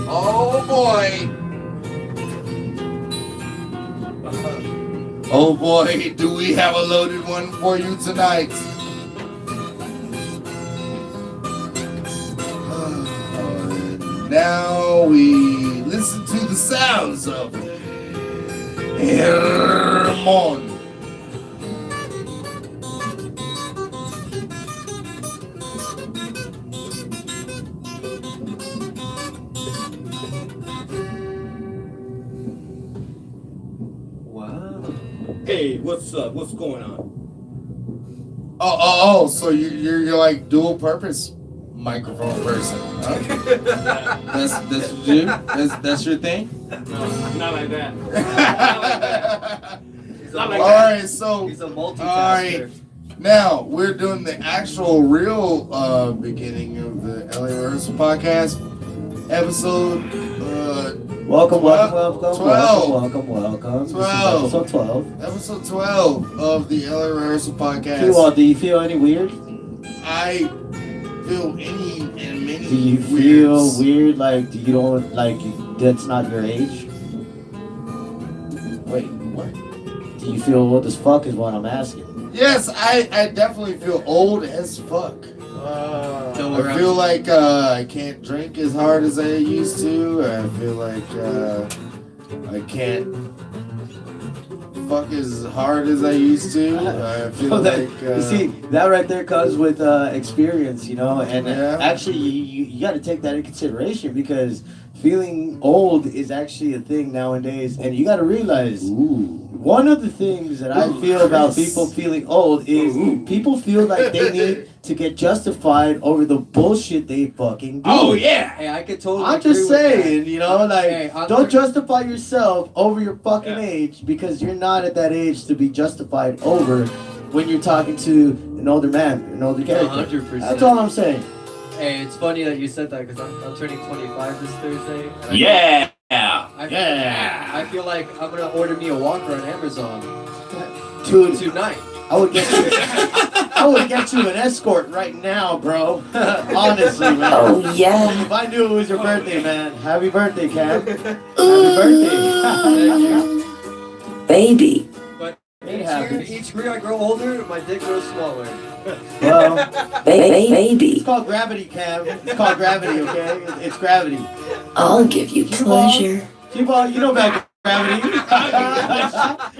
Oh boy. Oh boy, do we have a loaded one for you tonight? Now we listen to the sounds of Hermon. Wow. Hey, what's up? What's going on? Oh, so you're like dual purpose microphone person. Huh? That's what you? That's your thing? No, not like that. All right, so He's a multitasker. all right. Now we're doing the actual real beginning of the LA Rehearsal podcast episode. Welcome. 12. This is 12. episode 12. Episode 12 of the LA Rehearsal podcast. Q-Wall, do you feel any weird? I feel any and many. Do you feel weird? Like, do you don't like that's not your age? Wait, what? Do you feel old as fuck? Is what I'm asking. Yes, I definitely feel old as fuck. I feel like I can't drink as hard as I used to. I feel like I can't fuck as hard as I used to. I feel like you see that right there comes with experience, you know, and Yeah. actually you got to take that in consideration because feeling old is actually a thing nowadays, and you got to realize. One of the things that I feel about people feeling old is people feel like they need to get justified over the bullshit they fucking do. Oh yeah. Hey, I could totally. I'm agree just with saying, that. you know, like, Hey, don't justify yourself over your fucking age because you're not at that age to be justified over when you're talking to an older man, an older character. 100%. That's all I'm saying. Hey, it's funny that you said that because I'm turning 25 this Thursday. And Yeah. I feel like I'm gonna order me a walker on Amazon Dude, tonight. I would get you an escort right now, bro. Honestly, man. Oh yeah. If I knew it was your birthday, man. Happy birthday, Cam. Happy birthday. Baby. But It happens. each year I grow older, my dick grows smaller. Well, Baby. it's called gravity, Cam. It's called gravity, okay? It's gravity. I'll give you pleasure. Q-Ball, you know about gravity.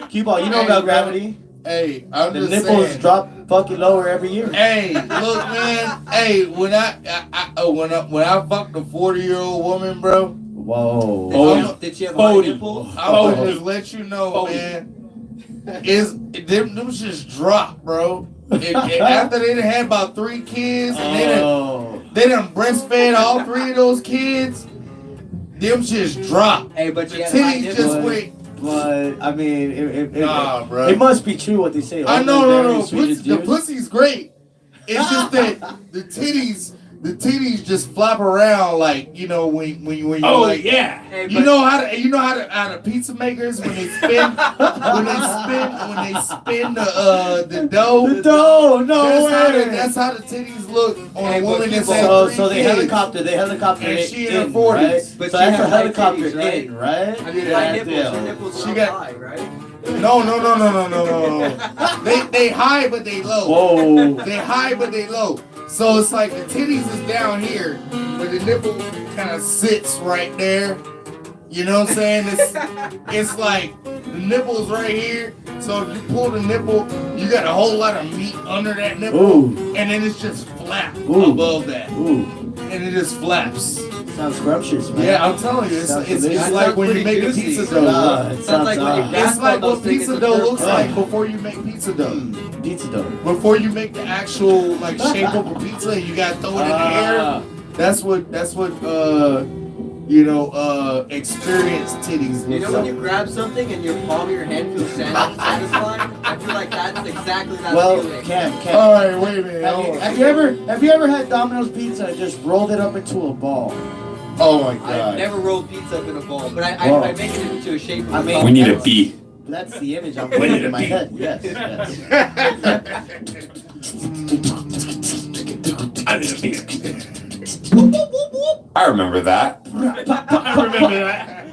Q-Ball, you know about gravity. hey, I'm The just nipples saying. drop fucking lower every year. Hey, look, man. Hey, when I fucked a 40-year-old woman, bro, Whoa. Did she have high nipples? I would just let you know, man. Them just drop, bro. And after they done had about 3 kids, and they done breastfed all 3 of those kids, them just drop. Hey, but The she had high titties nipples. just went. But, I mean, Nah, bro. it must be true what they say. I know, Older, no. sweet as The juice. pussy's great. It's just that the titties just flap around like, you know, when you Oh like. yeah. Hey, You know how the pizza makers when they spin the dough. The dough, no way. That's how the titties look on Hey, a but woman that's people- had So 3 they kids. helicopter And it she in her in, 40s. right? But So she that's had a high helicopter titties, right? in, right? I mean, Yeah, high nipples. yeah. Her nipples She are got- high, right? No. They high but they low. Whoa. They high but they low. So it's like the titties is down here, but the nipple kind of sits right there. You know what I'm saying? It's like the nipple's right here. So if you pull the nipple, you got a whole lot of meat under that nipple, Ooh. and then it's just flat Ooh. above that, Ooh. and it just flaps. Sounds scrumptious, man. Yeah, I'm telling you, it's Sounds delicious. like Sounds when you pretty make a juicy. pizza Nah, dough. it Sounds like when you sounds It's like those what things pizza in dough the looks fry. like before you make pizza dough. pizza dough. Before you make the actual like shape of a pizza, and you gotta throw it in the air. That's what experienced titties You look know when like. you grab something and your palm of your hand feels satisfying? I feel like that's exactly that Well, feeling. Cam. All right, wait a minute. Have you ever had Domino's pizza and just rolled it up into a ball? Oh my I've god. never rolled pizza up in a ball, but I make it into a shape of I a mean- ball. We need a B. That's the image I'm Wait putting a in my minute. head. Yes, yes. I need a B. I remember that. I remember that.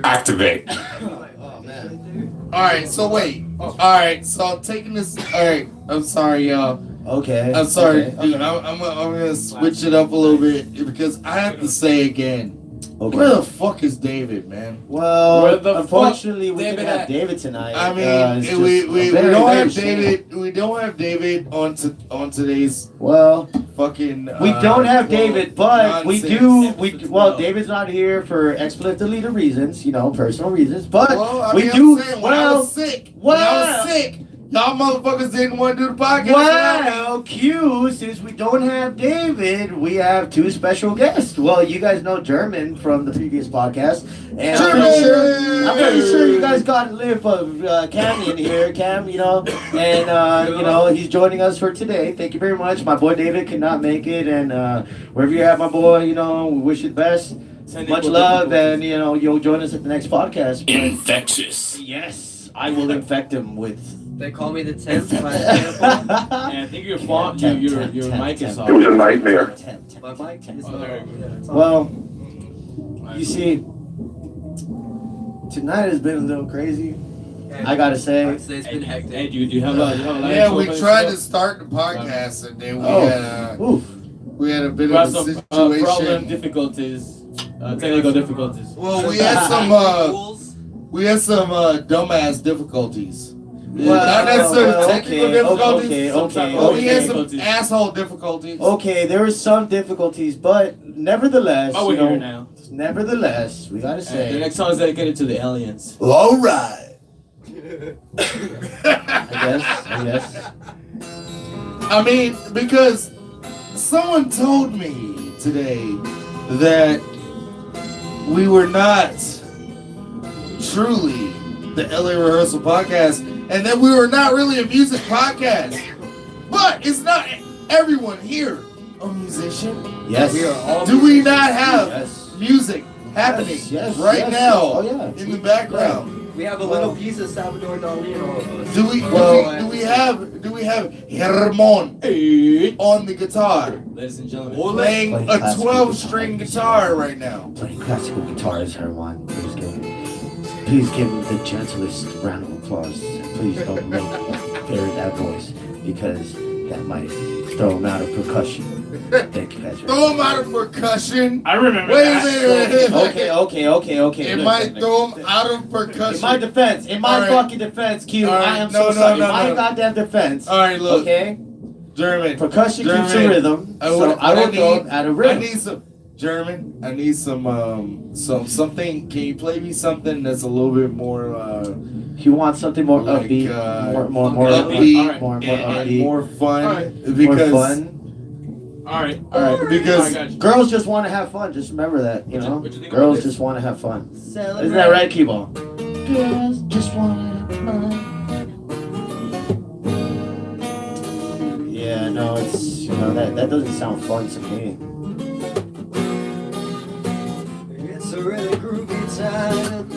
Activate. Oh man. All right, so wait. All right, so I'm taking this. All right, I'm sorry, y'all. Okay. I'm sorry, okay, dude. okay. I'm gonna switch it up a little bit because I have to say again. Okay. Where the fuck is David, man? Well, Where the unfortunately, fuck we David can have at? David tonight. I mean, it's just we a don't very, have very shame. David. We don't have David on today's Well, fucking. we don't have David, but we do. nonsense. Well, David's not here for explicitly the reasons, personal reasons. But Well, I we mean, do. I'm saying, when I was sick. When I was sick, y'all motherfuckers didn't want to do the podcast. Well, Q, since we don't have David, we have two special guests. Well, you guys know German from the previous podcast. And I'm pretty sure you guys got a lift of Cam in here. Cam, and, he's joining us for today. Thank you very much. My boy David could not make it. And wherever you're at, my boy, we wish you the best. Much love. And, you'll join us at the next podcast. Infectious. Yes, I will infect him with... They call me the 10th. Yeah, I think your phone, your mic is off. It was a nightmare. My mic is Oh, there you go. it's on. Well, you see, tonight has been a little crazy. I gotta say. I'd say it's been hectic. Hey, do you have a light Yeah, we open tried still? to start the podcast and then Oof. we had a bit We had of a some situation. problem difficulties, technical difficulties. Well, we had some Rules. dumbass difficulties. Well, Not necessarily well, technical okay, difficulties. okay. But we had some Difficulties. asshole difficulties. Okay, there were some difficulties, but nevertheless, Oh, we're here now. nevertheless, we gotta The say. next song is dedicated to the aliens. All right. I guess. I mean, because someone told me today that we were not truly the LA Rehearsal podcast and that we were not really a music podcast. But it's not everyone here a musician. Yes. We are all Do we not have Yes. music happening Yes, right yes. now Oh, yeah. in the background? We have a little piece of Salvador Dali in all of us. Do we have Hermon on the guitar Ladies and gentlemen. playing Playing a classical 12-string guitar right now? Playing classical guitars, everyone. Please give him the gentlest round of applause. Please don't make that voice because that might throw him out of percussion. Thank you guys. Throw him out of percussion. I remember Wait a that. minute. Okay. It Look, might throw him out of in percussion. my defense, All right. fucking defense, Q, All right. I am No, so sorry. no, In my no. goddamn defense. All right, look. Okay? German. Percussion keeps a German. rhythm. I So would- I will I throw need- him out of I rhythm. need some German. I need something. Can you play me something that's a little bit more You want something more like, upbeat, more upbeat more and upbeat, more fun All right. because more fun. Alright. because I got you. Girls just want to have fun. Just remember that, What you think Girls about this? just want to have fun. Celebrate. Isn't that right, Key-Ball? Girls just want to have fun. Yeah, no, it's that doesn't sound fun to me. It's a really groovy time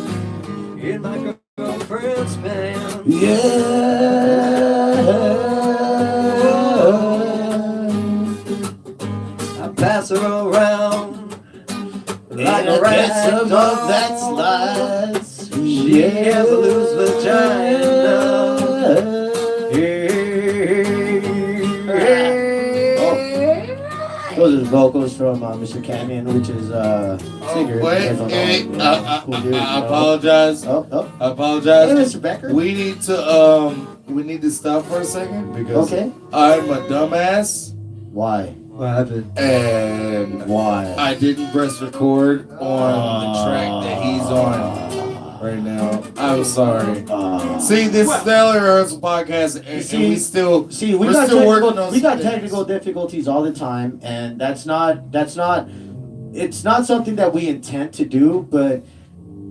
in my girlfriend's band. Yeah. I pass her around like a And rag gets above doll. that slides. She has a loose vagina. Those are the vocals from Mr. Canyon, which is singer. wait, You guys don't know, hey, you know, cool dude, you I know. apologize. Oh. I Hey, apologize. Mr. Becker. We need to stop for a second because Okay. I'm a dumbass Why? What happened? and Why? I didn't press record on the track that he's on right now. I'm sorry. See, this is the LA Rehearsal podcast, and we still See, we're still working on we got some things. technical difficulties all the time, and it's not something that we intend to do, but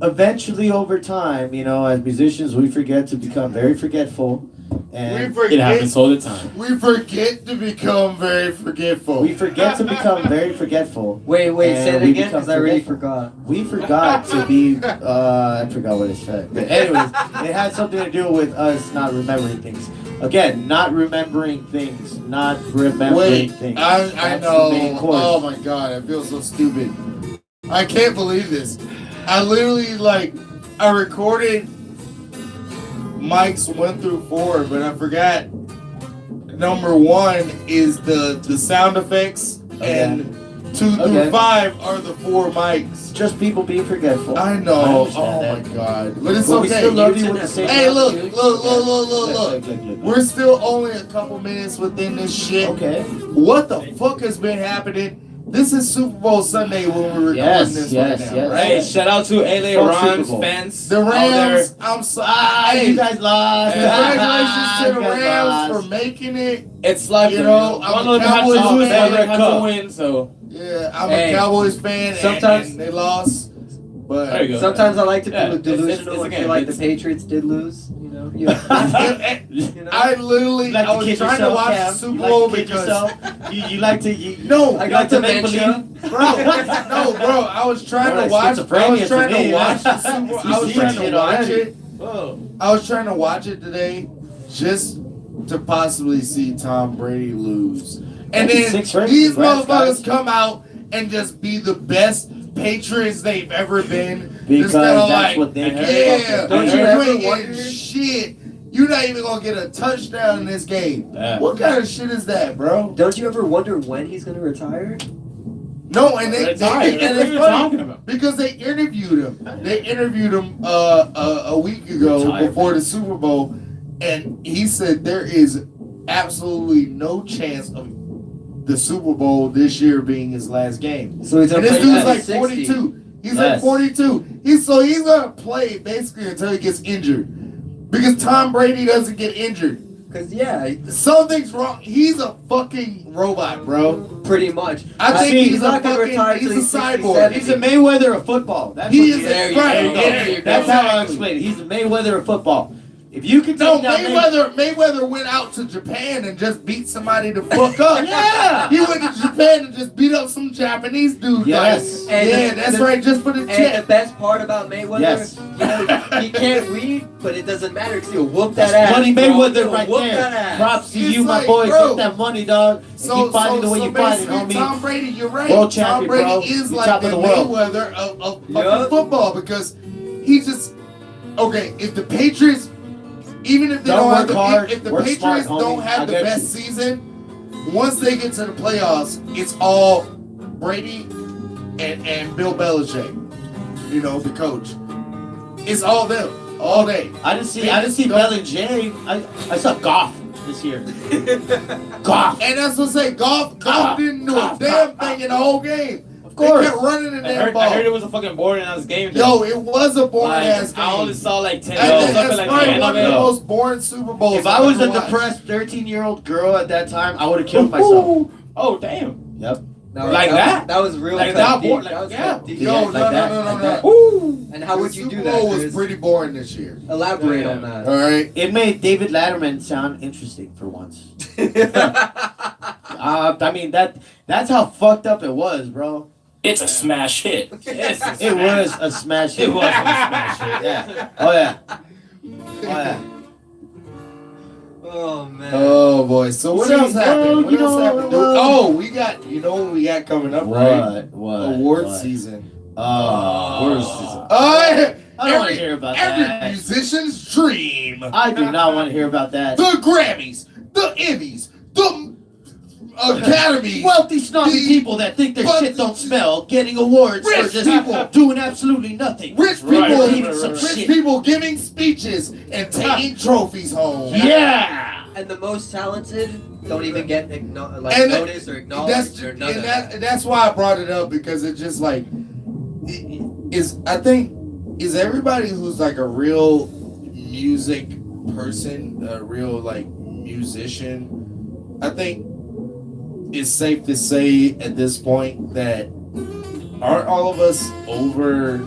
eventually over time, as musicians, we forget to become very forgetful, and It happens all the time. We forget to become very forgetful. we forget to become very forgetful. Wait, And say it we again, become because I really forgetful. forgot. We forgot to be, I forgot what it said. But anyways, it had something to do with us not remembering things. Again, not remembering things, not remembering things. I That's the main know. course. Oh my god, I feel so stupid. I can't believe this. I literally I recorded mics 1 through 4, but I forgot number 1 is the sound effects and 2 through 5 are the 4 mics. Just people being forgetful. I know. understand My god, but it's But we okay. still love you with the same Hey, look. Look. We're still only a couple minutes within this shit. Okay. What the fuck has been happening? This is Super Bowl Sunday when we're recording this right now, right? Hey, shout out to LA Fuck Rams Super Bowl. fans. The Rams, I'm sorry. You guys lost. Congratulations to the You guys Rams lost. for making it. It's like, You know, I'm one a of them had to Cowboys lose, fan. one of them had to win, so. Yeah, I'm Hey, a Cowboys fan, sometimes- and they lost. But There you go. Sometimes I like to Yeah, feel delusional it's and a feel game. like the It's- Patriots did lose. You know. You know? I literally, You like I to was kid trying yourself, to watch Cam? the Super You like Bowl to kid because yourself? You like to no, I you got like to make dementia. believe? bro, no, bro. I was trying Bro, to watch. I schizophrenia was to trying me, to watch the man. Super Bowl. You I was see trying shit to watch already. it. Whoa. I was trying to watch it today, just to possibly see Tom Brady lose, and then 6 rings, these congrats, motherfuckers guys. come out and just be the best Patriots they've ever been. Because Just kinda that's what they yeah, Don't you you ever ain't wonder- getting shit. You're not even gonna get a touchdown in this game. Yeah. What kind of shit is that, bro? Don't you ever wonder when he's gonna retire? No, and They're they tired. and What are it's you funny talking about? because they interviewed him. They interviewed him a week ago Retirement. before the Super Bowl, and he said there is absolutely no chance of the Super Bowl this year being his last game. So he's And gonna this play dude's till like he's 60. 42. He's Yes. like 42. He's gonna play basically until he gets injured, because Tom Brady doesn't get injured. Cause yeah, Something's wrong. He's a fucking robot, bro. pretty much. I think see, he's he's a not gonna fucking. retire till He's a he's 60, cyborg. 70. He's a Mayweather of football. That's He what is he a is. right. There you go. Yeah, That's how I exactly. explain it. He's the Mayweather of football. If you can No, take down Mayweather went out to Japan and just beat somebody to fuck up. Yeah. He went to Japan and just beat up some Japanese dude. Yes. Like, And yeah, the- that's the- right, just for the And the check. best part about Mayweather, Yes. you know, he can't read, but it doesn't matter because he'll whoop that ass. Money bro. Mayweather He'll right whoop there. that ass. Props to It's you, my like, boy. bro. Get that money, dog. And keep fighting the way you're fighting, basically, homie. Tom Brady, you're right. World Tom champion, Brady bro. is You like top the of the world. Mayweather of Yup. football, because he just if the Patriots, even if they Don't don't, have work hard, if the work Patriots smart, don't homie. have I the get best season, once they get to the playoffs, it's all Brady and Bill Belichick, the coach. It's all them all day. I didn't see Bell and Jay. I saw Goff this year. Goff. And that's what I say. Golf didn't do a Goff, damn Goff, thing in the whole game. Of course. They kept running the I damn heard, ball. I heard it was a fucking boring ass game. Yo, it was a boring Like, ass game. I only saw like 10 And goals up that's at like the probably end one of of the it. most boring Super Bowls. If I was a I've ever watched. depressed 13-year-old girl at that time, I would have killed myself. Oh, damn. Yep. Like that? That was real. Like cut that, deep. boy, That like, was yeah. cut deep. Yo, like that, no. like that. Woo! And how The would you Super do Bowl that? was Chris? pretty boring this year. Elaborate Yeah. on that. All right. It made David Letterman sound interesting for once. I mean that's how fucked up it was, bro. It's a smash hit. Yes, It was a smash hit. It was a smash hit. Yeah. Oh yeah. Oh yeah. Oh man. Oh boy. So what See, else happened? What you else know, happened? dude? well- Oh, we got. You know what we got coming up, right? What? Award What? season. Award season. Oh, I don't want to hear about every that. musician's dream. I do not want to hear about that. The Grammys, the Emmys, the Academy. Wealthy, snobby The- people that think their shit don't smell, getting awards for Rich just people. doing absolutely nothing. Rich people, Right. rich people giving speeches and taking trophies home. Yeah. And the most talented don't even get And noticed or acknowledged That's or none of that. that's why I brought it up, because it's just like is everybody who's like a real music person, a real like musician, I think it's safe to say at this point that aren't all of us over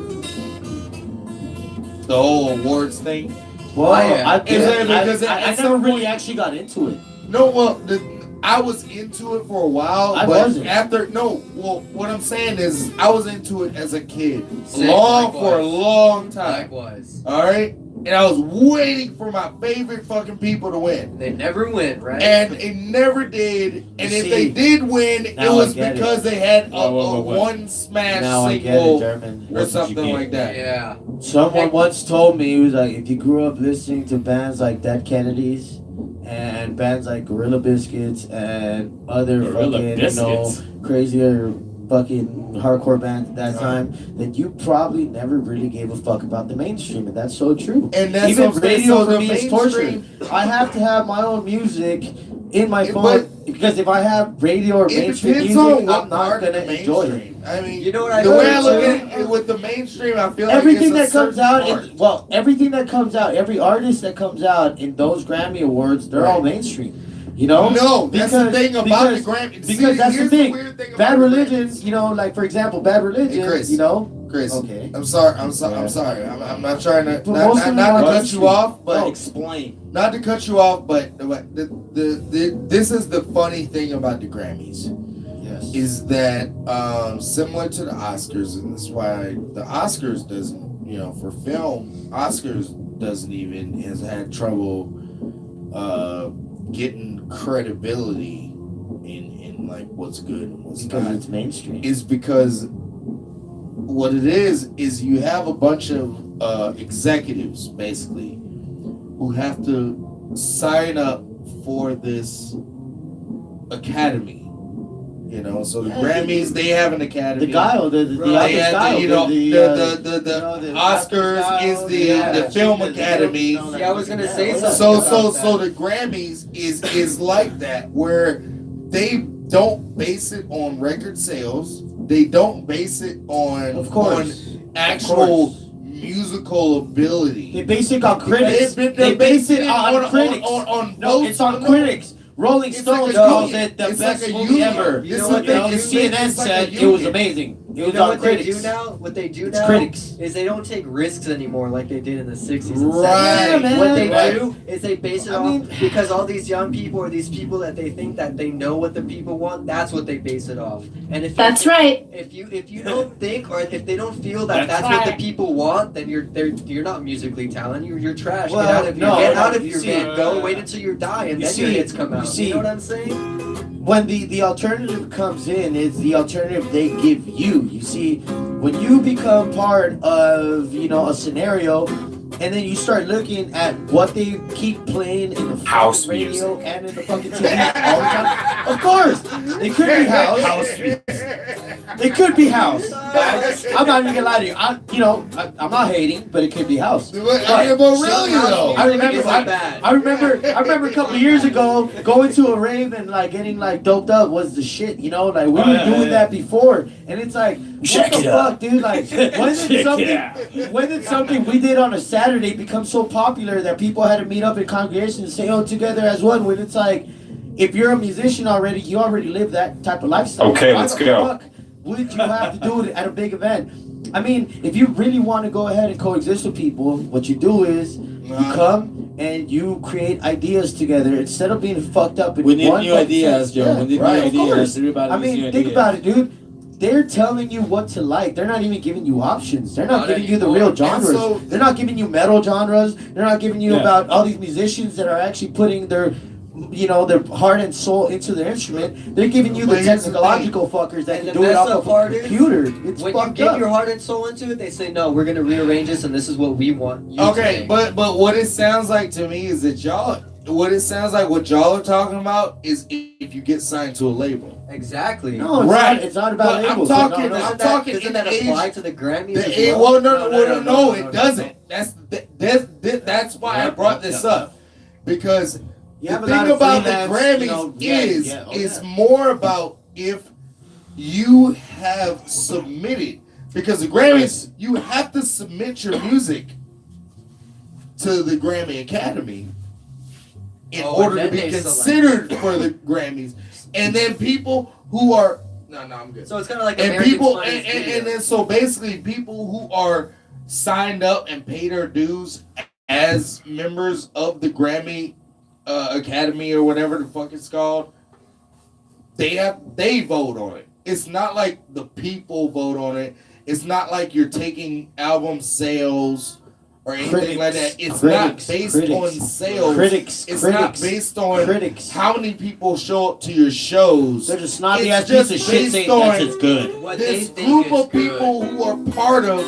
the whole awards thing? Well, yeah. I Is it- because I at never some really point- actually got into it. No, well, I was into it for a while, I but wasn't. what I'm saying is I was into it as a kid, Same, for a likewise. long time. Likewise. All right, and I was waiting for my favorite fucking people to win, They never win, right? and it never did. And You if see, they did win, it now was I get because they had a Whoa. one smash Now I get it, single German. or something like that. Yeah. Someone once told me, he was like, if you grew up listening to bands like Dead Kennedys and bands like Gorilla Biscuits and other Gorilla fucking, Biscuits. crazier fucking hardcore bands at that time, that you probably never really gave a fuck about the mainstream, and that's so true. And that's Even what I'm saying, radio so for the me is torture. mainstream- I have to have my own music in my phone, But- because if I have radio or It mainstream depends music, on what I'm not part of gonna the enjoy it. mainstream. I mean, You know what I the way I heard, look too? at it with the mainstream, I feel like Everything it's that a comes certain out, part. everything that comes out, every artist that comes out in those Grammy Awards, they're all mainstream. You know? No, that's the thing about the because- Grammy. Because that's the here's thing. weird thing about Bad the Religion, Grammys. you know, like for example, Bad Religion, Chris. you know? Chris, Okay. I'm sorry. I'm Yeah. sorry. I'm not trying to But most of them not are to cut mainstream. you off, but No. Explain. not to cut you off, but this is the funny thing about the Grammys Yes. is that similar to the Oscars, and that's why the Oscars doesn't, for film, Oscars doesn't even has had trouble getting credibility in like what's good and what's Because not. it's mainstream. Is because what it is you have a bunch of executives basically who have to sign up for this academy. So the Grammys, they have an academy. The Guile, the They Oscar have Guile, the Oscars is the film academy. See, I was gonna say something. So the Grammys is like that, where they don't base it on record sales. They don't base it on Of course. on actual musical ability. They base it on critics. They base it on critics. No, it's on critics. Rolling It's Stones like a calls union. it the It's best like a movie union. ever. You It's know like what a- The it's CNN like a said it was union. amazing. It You was know on what critics. they do now? What they do It's now critics. is they don't take risks anymore like they did in the 60s and 70s. Right, man. What they Right. do is they base it I off mean- because all these young people or these people that they think that they know what the people want, that's what they base it off. And if That's right. If you don't think or if they don't feel that that's That's what right. the people want, then you're not musically talented. You're trash. Well, get out of no, your get out of you your see- van. Go wait until you die and You then your see- hits come you out. see- You know what I'm saying? When the alternative comes in, it's the alternative they give you. You see, when you become part of, a scenario, and then you start looking at what they keep playing in the House fucking radio and in the fucking TV all the time. Of course, it could be house. It could be house. I'm not even gonna lie to you. I'm not hating, but it could be house. But really though, I remember. It's not bad. I remember a couple of years ago going to a rave and like getting like doped up was the shit, Like we were doing that before, and it's like, Check what it the out. fuck, dude? Like, when did something we did on a Saturday become so popular that people had to meet up in congregations and say, "Oh, together as one"? When it's like, if you're a musician already, you already live that type of lifestyle. Okay, Why let's the go. fuck would you have to do it at a big event? I mean, if you really want to go ahead and coexist with people, what you do is you come and you create ideas together instead of being fucked up in We need one new fucking ideas, sense. Joe. Yeah, We need right, new of course. ideas. Everybody I needs new mean, think ideas. about it, dude. They're telling you what to like. They're not even giving you options. They're not Not giving you the anymore. real genres. And so- They're not giving you metal genres. They're not giving you Yeah. about all these musicians that are actually putting their heart and soul into their instrument. They're giving you the But here's the technological fuckers that And can the do it messed off up of part a is, computer. It's When you fucked give up. your heart and soul into it, they say no. We're gonna rearrange this, and this is what we want. You to Okay, make." but what it sounds like to me is that what y'all are talking about is if you get signed to a label. exactly. No, it's Right. not. It's not about But I'm labels. talking- No, no. I'm talking Doesn't in that age- apply to the Grammys? as It, well? no, it doesn't. That's why I brought this up, because You the have a lot thing of about the freelance, Grammys okay. is more about if you have submitted, because the Grammys, you have to submit your music to the Grammy Academy in Oh, and order to then be they select. considered for the Grammys, and then people who are I'm good. So it's kind of like And American people, Finest and Video. then so basically, people who are signed up and pay their dues as members of the Grammy Academy or whatever the fuck it's called, they vote on it. It's not like the people vote on it. It's not like you're taking album sales or anything like that. It's not based on sales. It's not based on how many people show up to your shows. They're just snobby ass piece of shit saying that shit's good. This group of people who are part of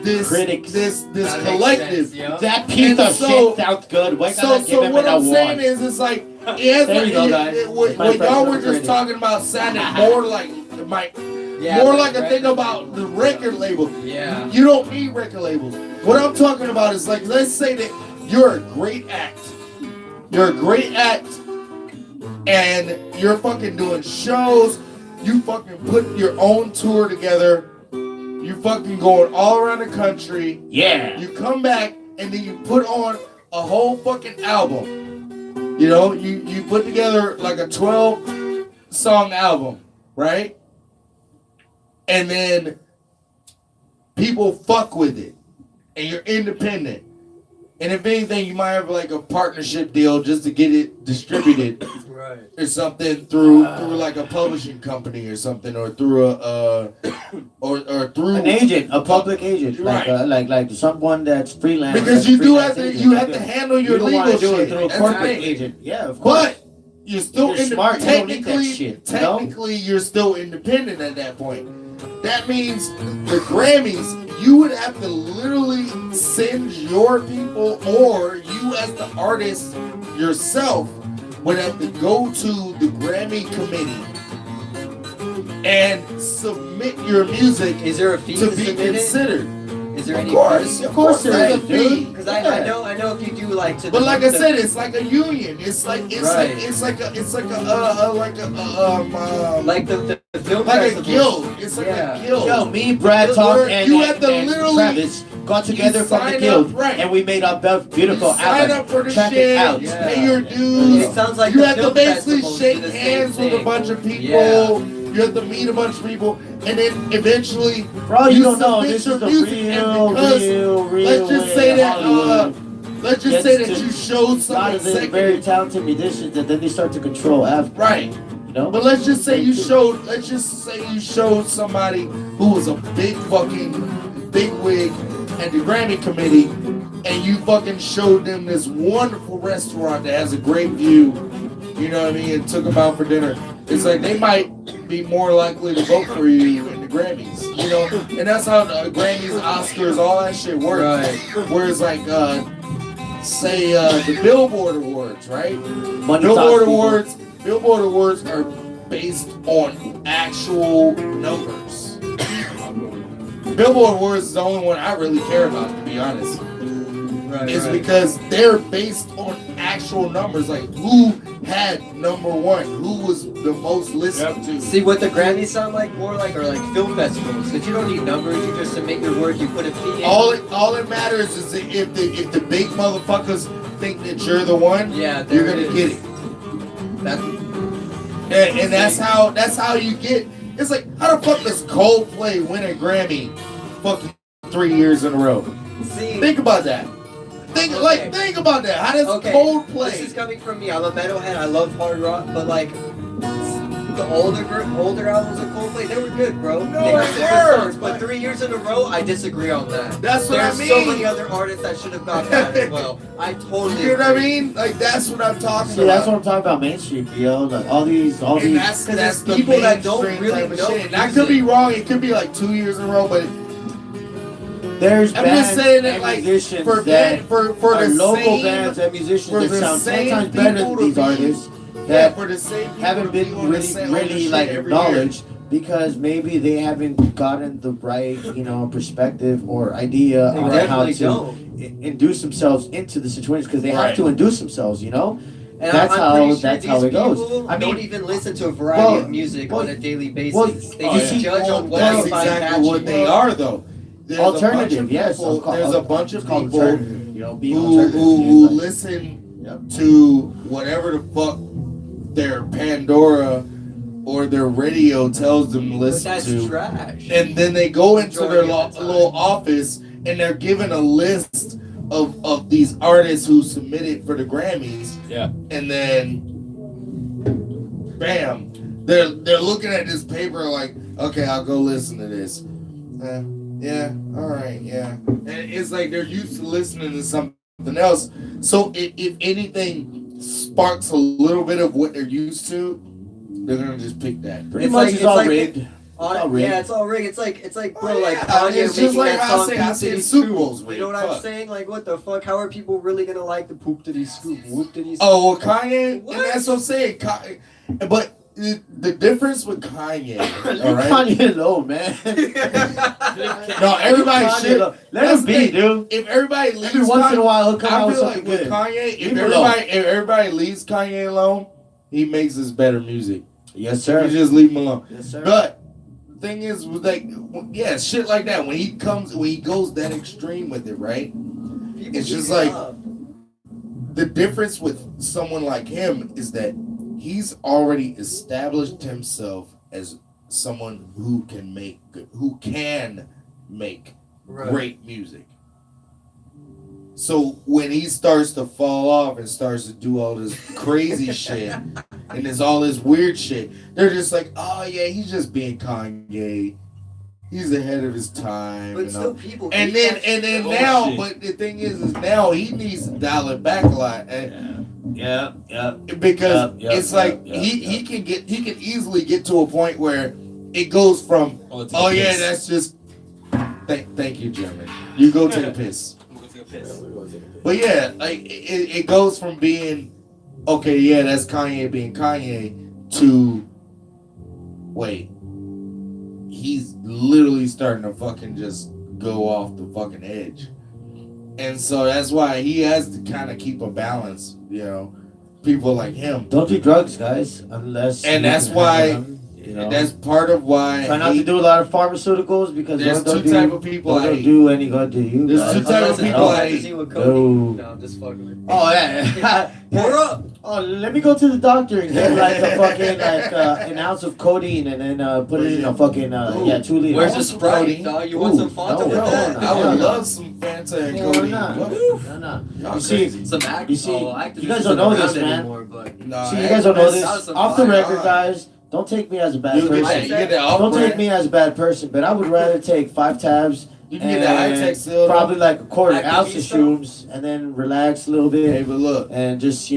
this collective. That piece of shit sounds good. Why So what I'm saying is, it's like what y'all were just talking about sounded more like more like a thing about the record label. Yeah. You don't need record labels. What I'm talking about is, like, let's say that you're a great act. You're a great act, and you're fucking doing shows. You fucking put your own tour together. You fucking going all around the country. Yeah. You come back, and then you put on a whole fucking album. You know, you put together like a 12-song album, right? And then people fuck with it, and you're independent. And if anything, you might have like a partnership deal just to get it distributed, right, or something through like a publishing company or something, or through or through an agent, a public agent, right? Like someone that's freelance. Because you do have to handle your legal shit through a corporate agent. Yeah, of but course. you're still smart. Technically, you're still independent at that point. That means the Grammys, you would have to literally send your people, or you as the artist yourself would have to go to the Grammy committee and submit your music. Is there a fee to to be submit considered? Is there any Of course there's a fee. Because I know if you do like to. But like I said, it's like a union. It's like the film like a festival. guild. It's like a guild. Yo, me, Brad, Tom, and Travis got together from the guild, and we made a beautiful album. Sign up for the Check shit. it out. Pay your dues. It sounds like you the have to film basically festivals shake do the same hands with a thing. bunch of people. Yeah. You have to meet a bunch of people, and then eventually, Bro, you don't know. submit This your is the music, and because real. let's just say that. Let's just say that you showed A lot some of them very talented musicians that then they start to control after. right. You know? But let's just say you showed. Let's just say you showed somebody who was a big wig at the Grammy committee, and you fucking showed them this wonderful restaurant that has a great view. You know what I mean? And took them out for dinner. It's like they might be more likely to vote for you in the Grammys. You know, and that's how the Grammys, Oscars, all that shit works. Right. Whereas like say the Billboard Awards, right? Money Billboard talks, Awards are based on actual numbers. Billboard Awards is the only one I really care about, to be honest. Is because they're based on actual numbers, like who had number one, who was the most listened to. See what the Grammys sound like? More like or like film festivals, because you don't need numbers. You just submit your work. You put a fee in. All it matters is that if the big motherfuckers think that you're the one, Yeah, you're there gonna it get is. it. And that's how you get. It's like, how the fuck does Coldplay win a Grammy fucking 3 years in a row? See, Think about that. Think about that. How does Coldplay? This is coming from me. I'm a metalhead. I love hard rock, but like the older albums of Coldplay, they were good, bro. No, they got they some were. good songs, but 3 years in a row, I disagree on that. That's what There's I so mean. many other artists that should have got that as well. I totally. You know what I agree. mean? Like that's what I'm talking See, about. that's what I'm talking about. Mainstream, yo. Like all these. And that's the people that don't mainstream really type of know shit. And I could be wrong. It could be like 2 years in a row, but There's I'm bands just saying that, and like, musicians for that the local same, bands and musicians for that the sound same sometimes better people than to these be- artists yeah, that for the same people haven't to be been on the same- on the really shit like every acknowledged because maybe they haven't gotten the right perspective or idea They on how definitely to don't. induce themselves into the situation because they Right. have to induce themselves. And That's I'm how- pretty sure that's these how it goes. people I mean- don't even listen to a variety Well, of music well, on a daily basis. well, they oh, just yeah. judge on what That's they find exactly catchy. what they are, though. There's Alternative, yes. There's a bunch of people being who alternative. listen Yep. to whatever the fuck their Pandora or their radio tells them to But listen that's to. trash. And then they go into their Majority of the time. little office and they're given a list of these artists who submitted for the Grammys. Yeah. And then, bam, they're looking at this paper like, okay, I'll go listen to this. Yeah, all right, yeah. And it's like they're used to listening to something else. So if anything sparks a little bit of what they're used to, they're gonna just pick that. Pretty much it's all rigged. Yeah, it's all rigged. It's like bro, like yeah, Kanye it's just making like that I song say Poop he's Diddy in Super Scoop. Bowls You with know what I'm fuck. saying? Like, what the fuck? How are people really gonna like the Poop Diddy Scoop? Whoop Diddy Scoop? Oh, well, Kanye, What? and that's what I'm saying. But the difference with Kanye, all right? Kanye alone, man. No, everybody Kanye should. alone. Let him be, dude. If everybody leaves Every once in a Kanye, while, he'll come I out with feel something like with good. Kanye, Leave him alone. if everybody leaves Kanye alone, he makes his better music. Yes, You sir. just leave him alone. Yes, sir. But the thing is, with like, yeah, shit like that. When he goes that extreme with it, right? People It's just beat like him up. the difference with someone like him is that he's already established himself as someone who can make Right. great music. So when he starts to fall off and starts to do all this crazy shit and there's all this weird shit, they're just like, oh yeah, he's just being Kanye. He's ahead of his time. But and still, all. people. And eat then that and then shit. now, shit. but the thing is now he needs to dial it back a lot. And Yeah. because Yep, it's like yep, he can easily get to a point where it goes from oh yeah, that's just thank you, German. You go take a piss. But yeah, like it goes from being okay, yeah, that's Kanye being Kanye to wait, he's literally starting to fucking just go off the fucking edge. And so that's why he has to kind of keep a balance, you know. People like him. Don't do drugs, guys, unless. And you that's can why handle them, you know. that's part of why Try not to do a lot of pharmaceuticals because there's those two type of people I don't hate. do any good to you. There's guys. two type of Unless it's people I practicing hate. with codeine. No. No, I'm just fucking with you. Oh yeah. Pour up. Oh, let me go to the doctor and get like a fucking an ounce of codeine and then put it in a fucking 2 liters. Where's I the want some Sprite, codeine. dog? You want some Fanta no, with no, that? no. I would Yeah. love some Fanta and Hell codeine. no. What? No. Y'all You see, crazy. Some act. You see, Actavis you guys isn't don't know this, around man. anymore, but Nah, See, you guys don't know this. That was some Off the fire. record, guys, don't take me as a bad You get person. that Don't take off-brand. me as a bad person, but I would rather take 5 tabs You can get the high tech and still. probably like a quarter Active ounce of stuff. shrooms and then relax a little Hey, bit but look, and just,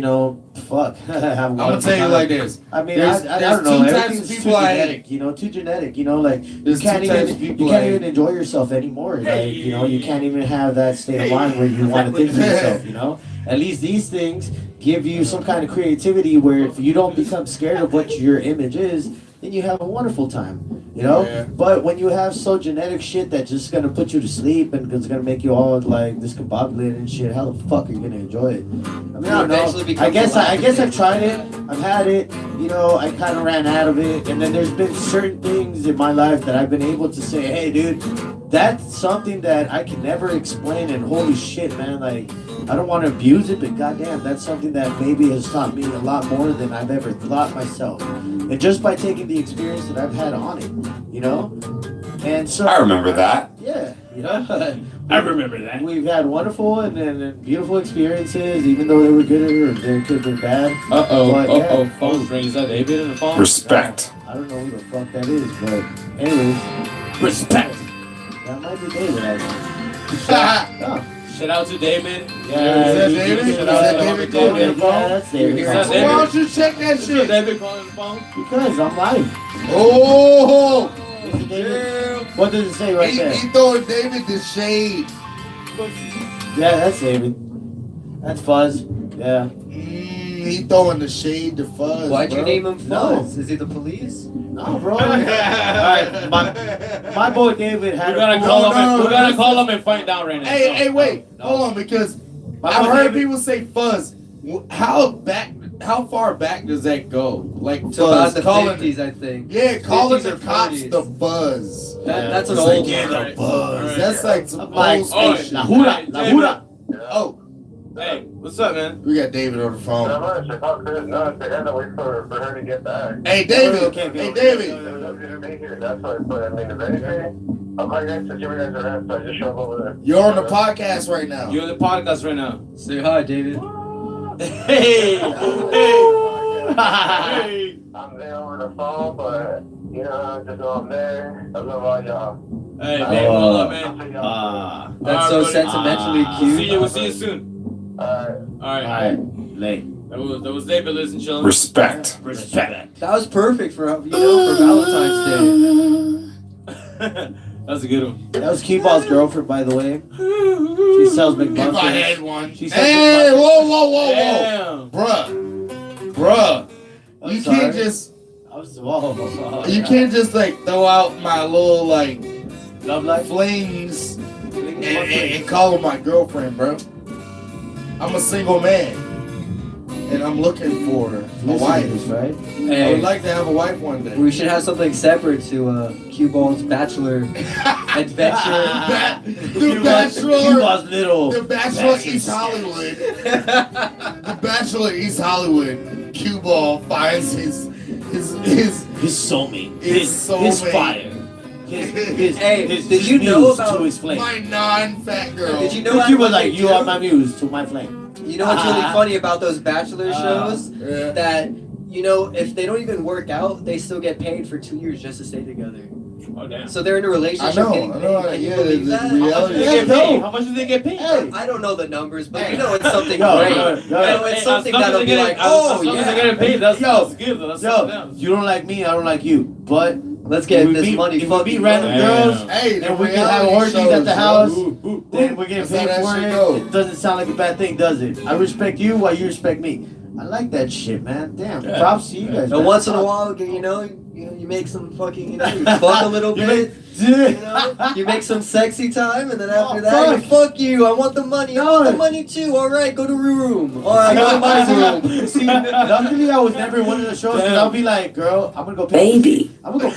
fuck. Have I'm gonna tell you like this. I mean, There's I don't know. two types of Everything's too people I hate. genetic, too genetic. Like There's you can't two types even of people you can't I even hate. enjoy yourself anymore. Like you can't even have that state of mind where you want to think to yourself. At least these things give you some kind of creativity where if you don't become scared of what your image is, then you have a wonderful time. Yeah. But when you have so genetic shit that's just gonna put you to sleep and it's gonna make you all like discombobulated and shit, how the fuck are you gonna enjoy it? I mean, I don't Eventually know. becomes I guess I've dilapidated. tried it. I've had it. I kind of ran out of it, and then there's been certain things in my life that I've been able to say, hey, dude, that's something that I can never explain, and holy shit, man, like, I don't want to abuse it, but goddamn, that's something that maybe has taught me a lot more than I've ever thought myself. And just by taking the experience that I've had on it, And so I remember that. yeah, I remember that. We've had wonderful and beautiful experiences, even though they were good or they could have been bad. But, yeah. Phone ring. Is that David on the phone? Respect. I don't know who the fuck that is, but anyways, Respect. that might be David actually. Oh, Shout out to David. yeah, Is that you- David? you- Is shout that out to David David. calling the phone? Yeah, that's David. Is that So David? why don't you check that Is shit? David calling the phone? Because I'm live. Oh, Is it David? What does it say right there? he throwing David the shade. Yeah, that's David. That's Fuzz. Yeah. He throwing the shade to Fuzz. Why'd you bro. name him No. Fuzz? Is he the police? No, bro. Alright, my boy David had We gotta a call him. no, We gotta no, call him and find out right now. Hey, wait, No. hold on, because My I've boy heard David- people say Fuzz. How far back does that go? Like It's about Fuzz, the calling 50s, I think. yeah, calling 50s the or cops 40s. the Buzz. That's an It's old like, yeah, one. the Alright. Buzz. Alright. That's like some I'm like, old school shit. La Jura, La Jura. Oh, Hey, what's up, man? we got David on the phone. Not much. I talked Chris nuts. They had to wait for her to get back. Hey, David. Okay, Hey, okay. David. It was to be here. That's why. But I mean, if anything, I'll call you guys to see where you guys are at. So I just showed up over there. You're on the podcast right now. You're on the podcast right now. Say hi, David. Hey, hey, hey. I'm there over the phone, but you know, just know I'm there. I love all y'all. Hey, man, hold up, man. That's so buddy. sentimentally We'll cute. see you. We'll see you soon. Alright. All right. Alright, late. That was David, ladies and gentlemen. Respect. Respect. That was perfect for for Valentine's Day. That's a good one. That was Keyball's girlfriend, by the way. She sells McMuffins. If I had one. She sells Hey, McMuffins. whoa. Damn. Bruh. I'm You sorry. can't just, Whoa. you can't just like throw out my little like Love life. flings and call her my girlfriend, bro. I'm a single man, and I'm looking for a wife. Right? I Hey, would like to have a wife one day. we should have something separate to Cue Ball's bachelor adventure. The Bachelor. Keyball's little. The Bachelor East Hollywood. The Bachelor East Hollywood. Cue Ball finds his soulmate. His soulmate. fire. Hey, did you know muse about- to his flame? my non-fat girl. Did you know He was what like, they you do? are my muse to my flame. You know what's really funny about those bachelor shows? Yeah. That, you know, if they don't even work out, they still get paid for 2 years just to stay together. Oh, damn. So they're in a relationship getting paid. Can you yeah, believe the that? reality. How much do they get paid? Hey. I don't know the numbers, but you know it's something Yo, great. yo, You know, it's something that'll be like, oh, As long as they yeah. get paid, that's Yo, good. Though. That's something Yo, else. you don't like me, I don't like you. But Let's get if this money. If we fucking meet random money. girls, Hey, the and we can have reality orgies shows, at the yo. house, then we're getting That's how paid that for shit it. go. It doesn't sound like a bad thing, does it? I respect you while you respect me. I like that shit, man. Damn, Yeah. props to you guys. And man. once in a while, you know, you make some fucking, you fuck a little bit. You know, you make some sexy time, and then after that, you fuck you. I want the money. I want the money too. All right, go to room. All right, go to my room. See, luckily I was never in one of the shows because I'll be like, girl, I'm gonna go pick Baby. I'm gonna go,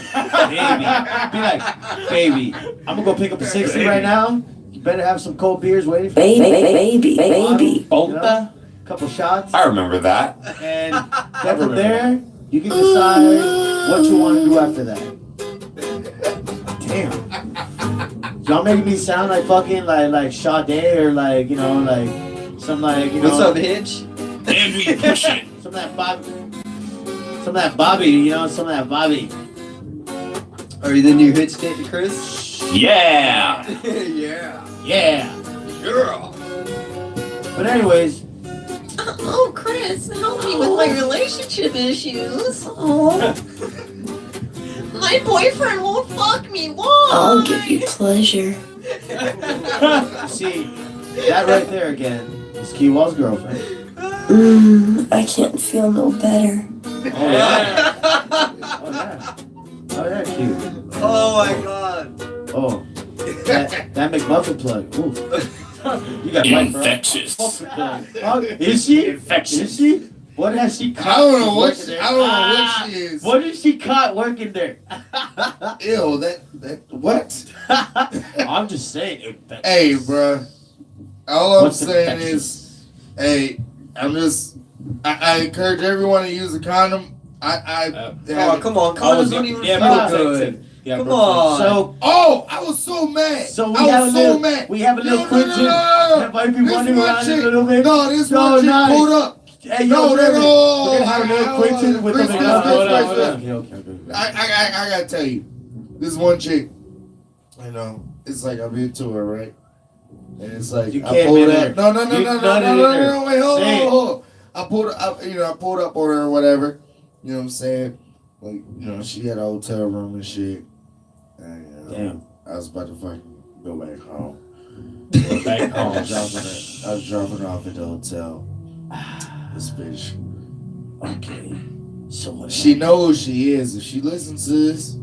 baby. Be like, baby, I'm gonna go pick up a 60 right now. You better have some cold beers waiting for Baby. Bota, couple shots, I remember that. and then from there, you can decide what you want to do after that. Damn. Y'all making me sound like fucking like Sade or like, you know, like some like, you know. What's up, Hitch? And we push it. Some of that Bobby, you know, some of that Bobby. Are you the new Hitch, Chris? Yeah. Yeah. Yeah. Girl. But anyways, Oh, Chris, help me with my relationship issues. Oh. My boyfriend won't fuck me. Why? I'll give you pleasure. see, that right there again is Kiwa's girlfriend. I can't feel no better. Oh yeah. Oh yeah, cute. Oh my god. Oh. That McMuffin plug. Ooh. You got Mike, bro. Infectious. Oh, is she? Infectious. Is she? What has she caught? I don't know what working she, there? I don't know what she is. What did she caught working there? Ew, that what? I'm just saying. Infectious. Hey, bruh. All I'm What's saying infectious? is, hey, I encourage everyone to use a condom. Oh, come on. I was- Condoms don't even yeah, feel bro, good. yeah, Come bro. on. So Oh, I was so mad. So we I have was a so little, mad. we have a little No, Quentin that might be This running one around a chick- little bit. No, this No, one chick nice. pulled up. Hey, No, yo, no, David, no. we're gonna have a little Quentin with the Chris, McMuffin. Chris, Okay. I gotta tell you, this one chick, you know, it's like I'm into her, right? And it's like You I can't pulled be up. there. No, You nutted in there. wait, hold Say it. on. I pulled up, I pulled up on her or whatever. You know what I'm saying? Like, she had a hotel room and shit. And, Damn. I was about to fucking go back home. Back home. I was dropping her off at the hotel. This bitch. Okay. So what? She knows who she is. If she listens to this,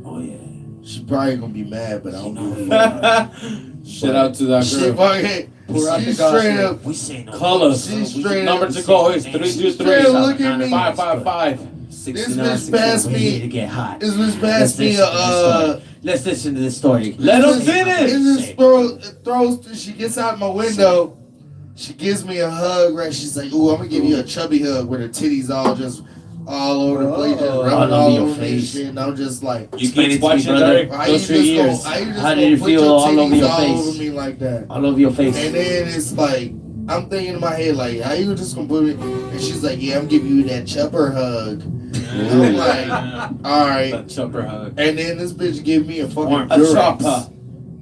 Oh yeah. she probably gonna be mad, but I don't She give a fuck. Shout out to that She girl. fucking, Pour out she the straight gospel. up, We say no. Call us. She's straight Number up- to call is straight up 323 look at me. 555. This bitch passed We're here to me. get hot. This bitch passed me Let's listen to this story. Let us this finish. she gets out my window. She gives me a hug, right? She's like, "Ooh, I'm gonna give you a chubby hug with her titties all over the place, just rubbing all your over me and face. shit." And I'm just like, You Explain it keep to me, watching brother. Derek "Why you those just 3 years. gonna, how you just How did gonna it put feel your all over titties your all face? over me like that?" All over your face. And then it's like, I'm thinking in my head, like, how you just gonna put it? And she's like, "Yeah, I'm giving you that chopper hug." I'm like, all right. A chopper hug. And then this bitch gave me a fucking A Durex. chopper.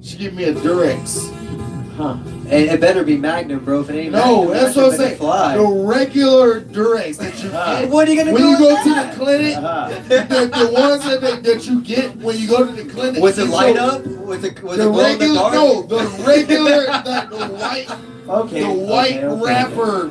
She gave me a Durex. Huh. It better be Magnum, bro. If it ain't No, Magnum, that's that what I'm shit better saying. fly. The regular Durex that you get. What are you gonna When do you with go to that? the clinic, the ones that you get when you go to the clinic. Was it so light up? Was it The glow in the regular, dark? no, the regular, the white, Okay. the white okay. wrapper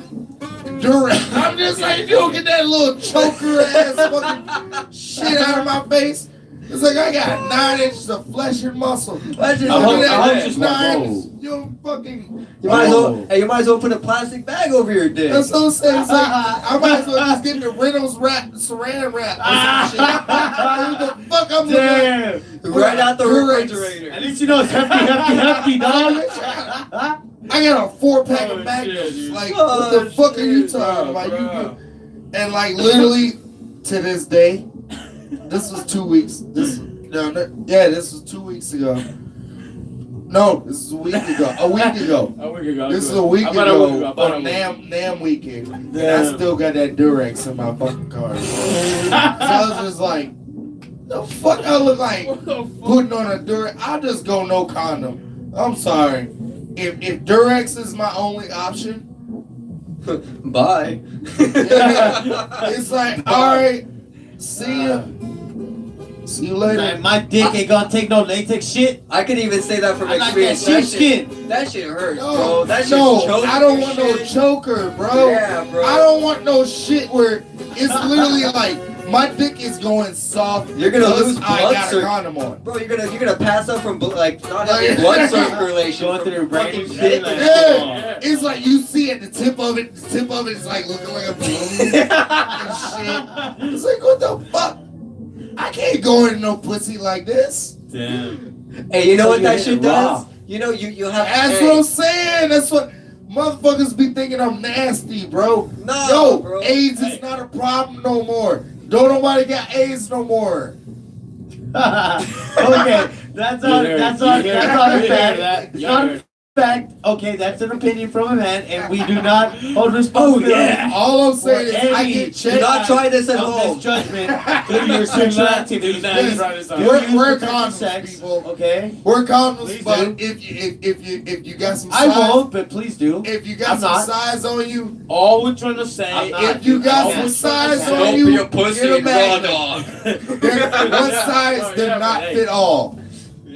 Durex. I'm just like, you don't get that little choker ass fucking shit out of my face. It's like I got 9 inches of flesh and muscle. That's just I hope- Look at I hope that, just 9 whoa. inches. You fucking. You might as well. Hey, you might as well put a plastic bag over your dick. That's what I'm saying. It's like, I might as well just get the Reynolds wrap, saran wrap, or some shit. What the fuck I'm looking at? Damn. Right out the Durex. refrigerator. At least you know it's hefty, dog. I got a 4-pack Oh, of Magnums. shit, dude. Like, what the fuck are you talking about? And like, literally, to this day, this was 2 weeks. This was 2 weeks ago. No, this is a week ago. A week ago. A week ago. This is a week About a week ago about a on week. Nam weekend. And Damn. I still got that Durex in my fucking car. So I was just like, the fuck I look like putting on a Durex? I'll just go no condom. I'm sorry. If Durex is my only option, Bye. it's like, alright, see ya. See you later. Man, my dick ain't gonna take no latex shit. I could even say that from I like that experience. sheepskin. That shit hurts, No, bro. That shit no, chokes I don't your want no shit. choker, bro. Yeah, bro. I don't want no shit where it's literally like my dick is going soft. You're gonna because lose I blood got a circ- condom on. Bro, you're gonna pass out from like not having Like- blood circulation Going from through the brain fucking and shit, dick. like- Yeah, it's like you see at the tip of it is like looking like a balloon and shit. It's like, what the fuck? I can't go into no pussy like this. Damn. Hey, you know So what you that hit shit it raw. does? You know you have. That's hey, what I'm saying. That's what motherfuckers be thinking I'm nasty, bro. No, Yo, bro. AIDS is not a problem no more. Don't nobody got AIDS no more. Okay, that's on that's on You that's heard on a that. fact. You It's not a heard. fact. Okay, that's an opinion from a man, and we do not hold Oh, responsibility. yeah. All I'm saying is I any- get Do checked. not try this at of home. this judgment to your sexual activities. Do not Please, try this out. you We're use condoms, protected sex, people. okay? We're condoms, Please but do. if you got some I size, won't, but please do. if you got I'm some not. size on you, All we're trying to say I'm not. if you got I'm some not. size on Don't you, be a pussy get a and raw Magnum. dog. One size does not fit all.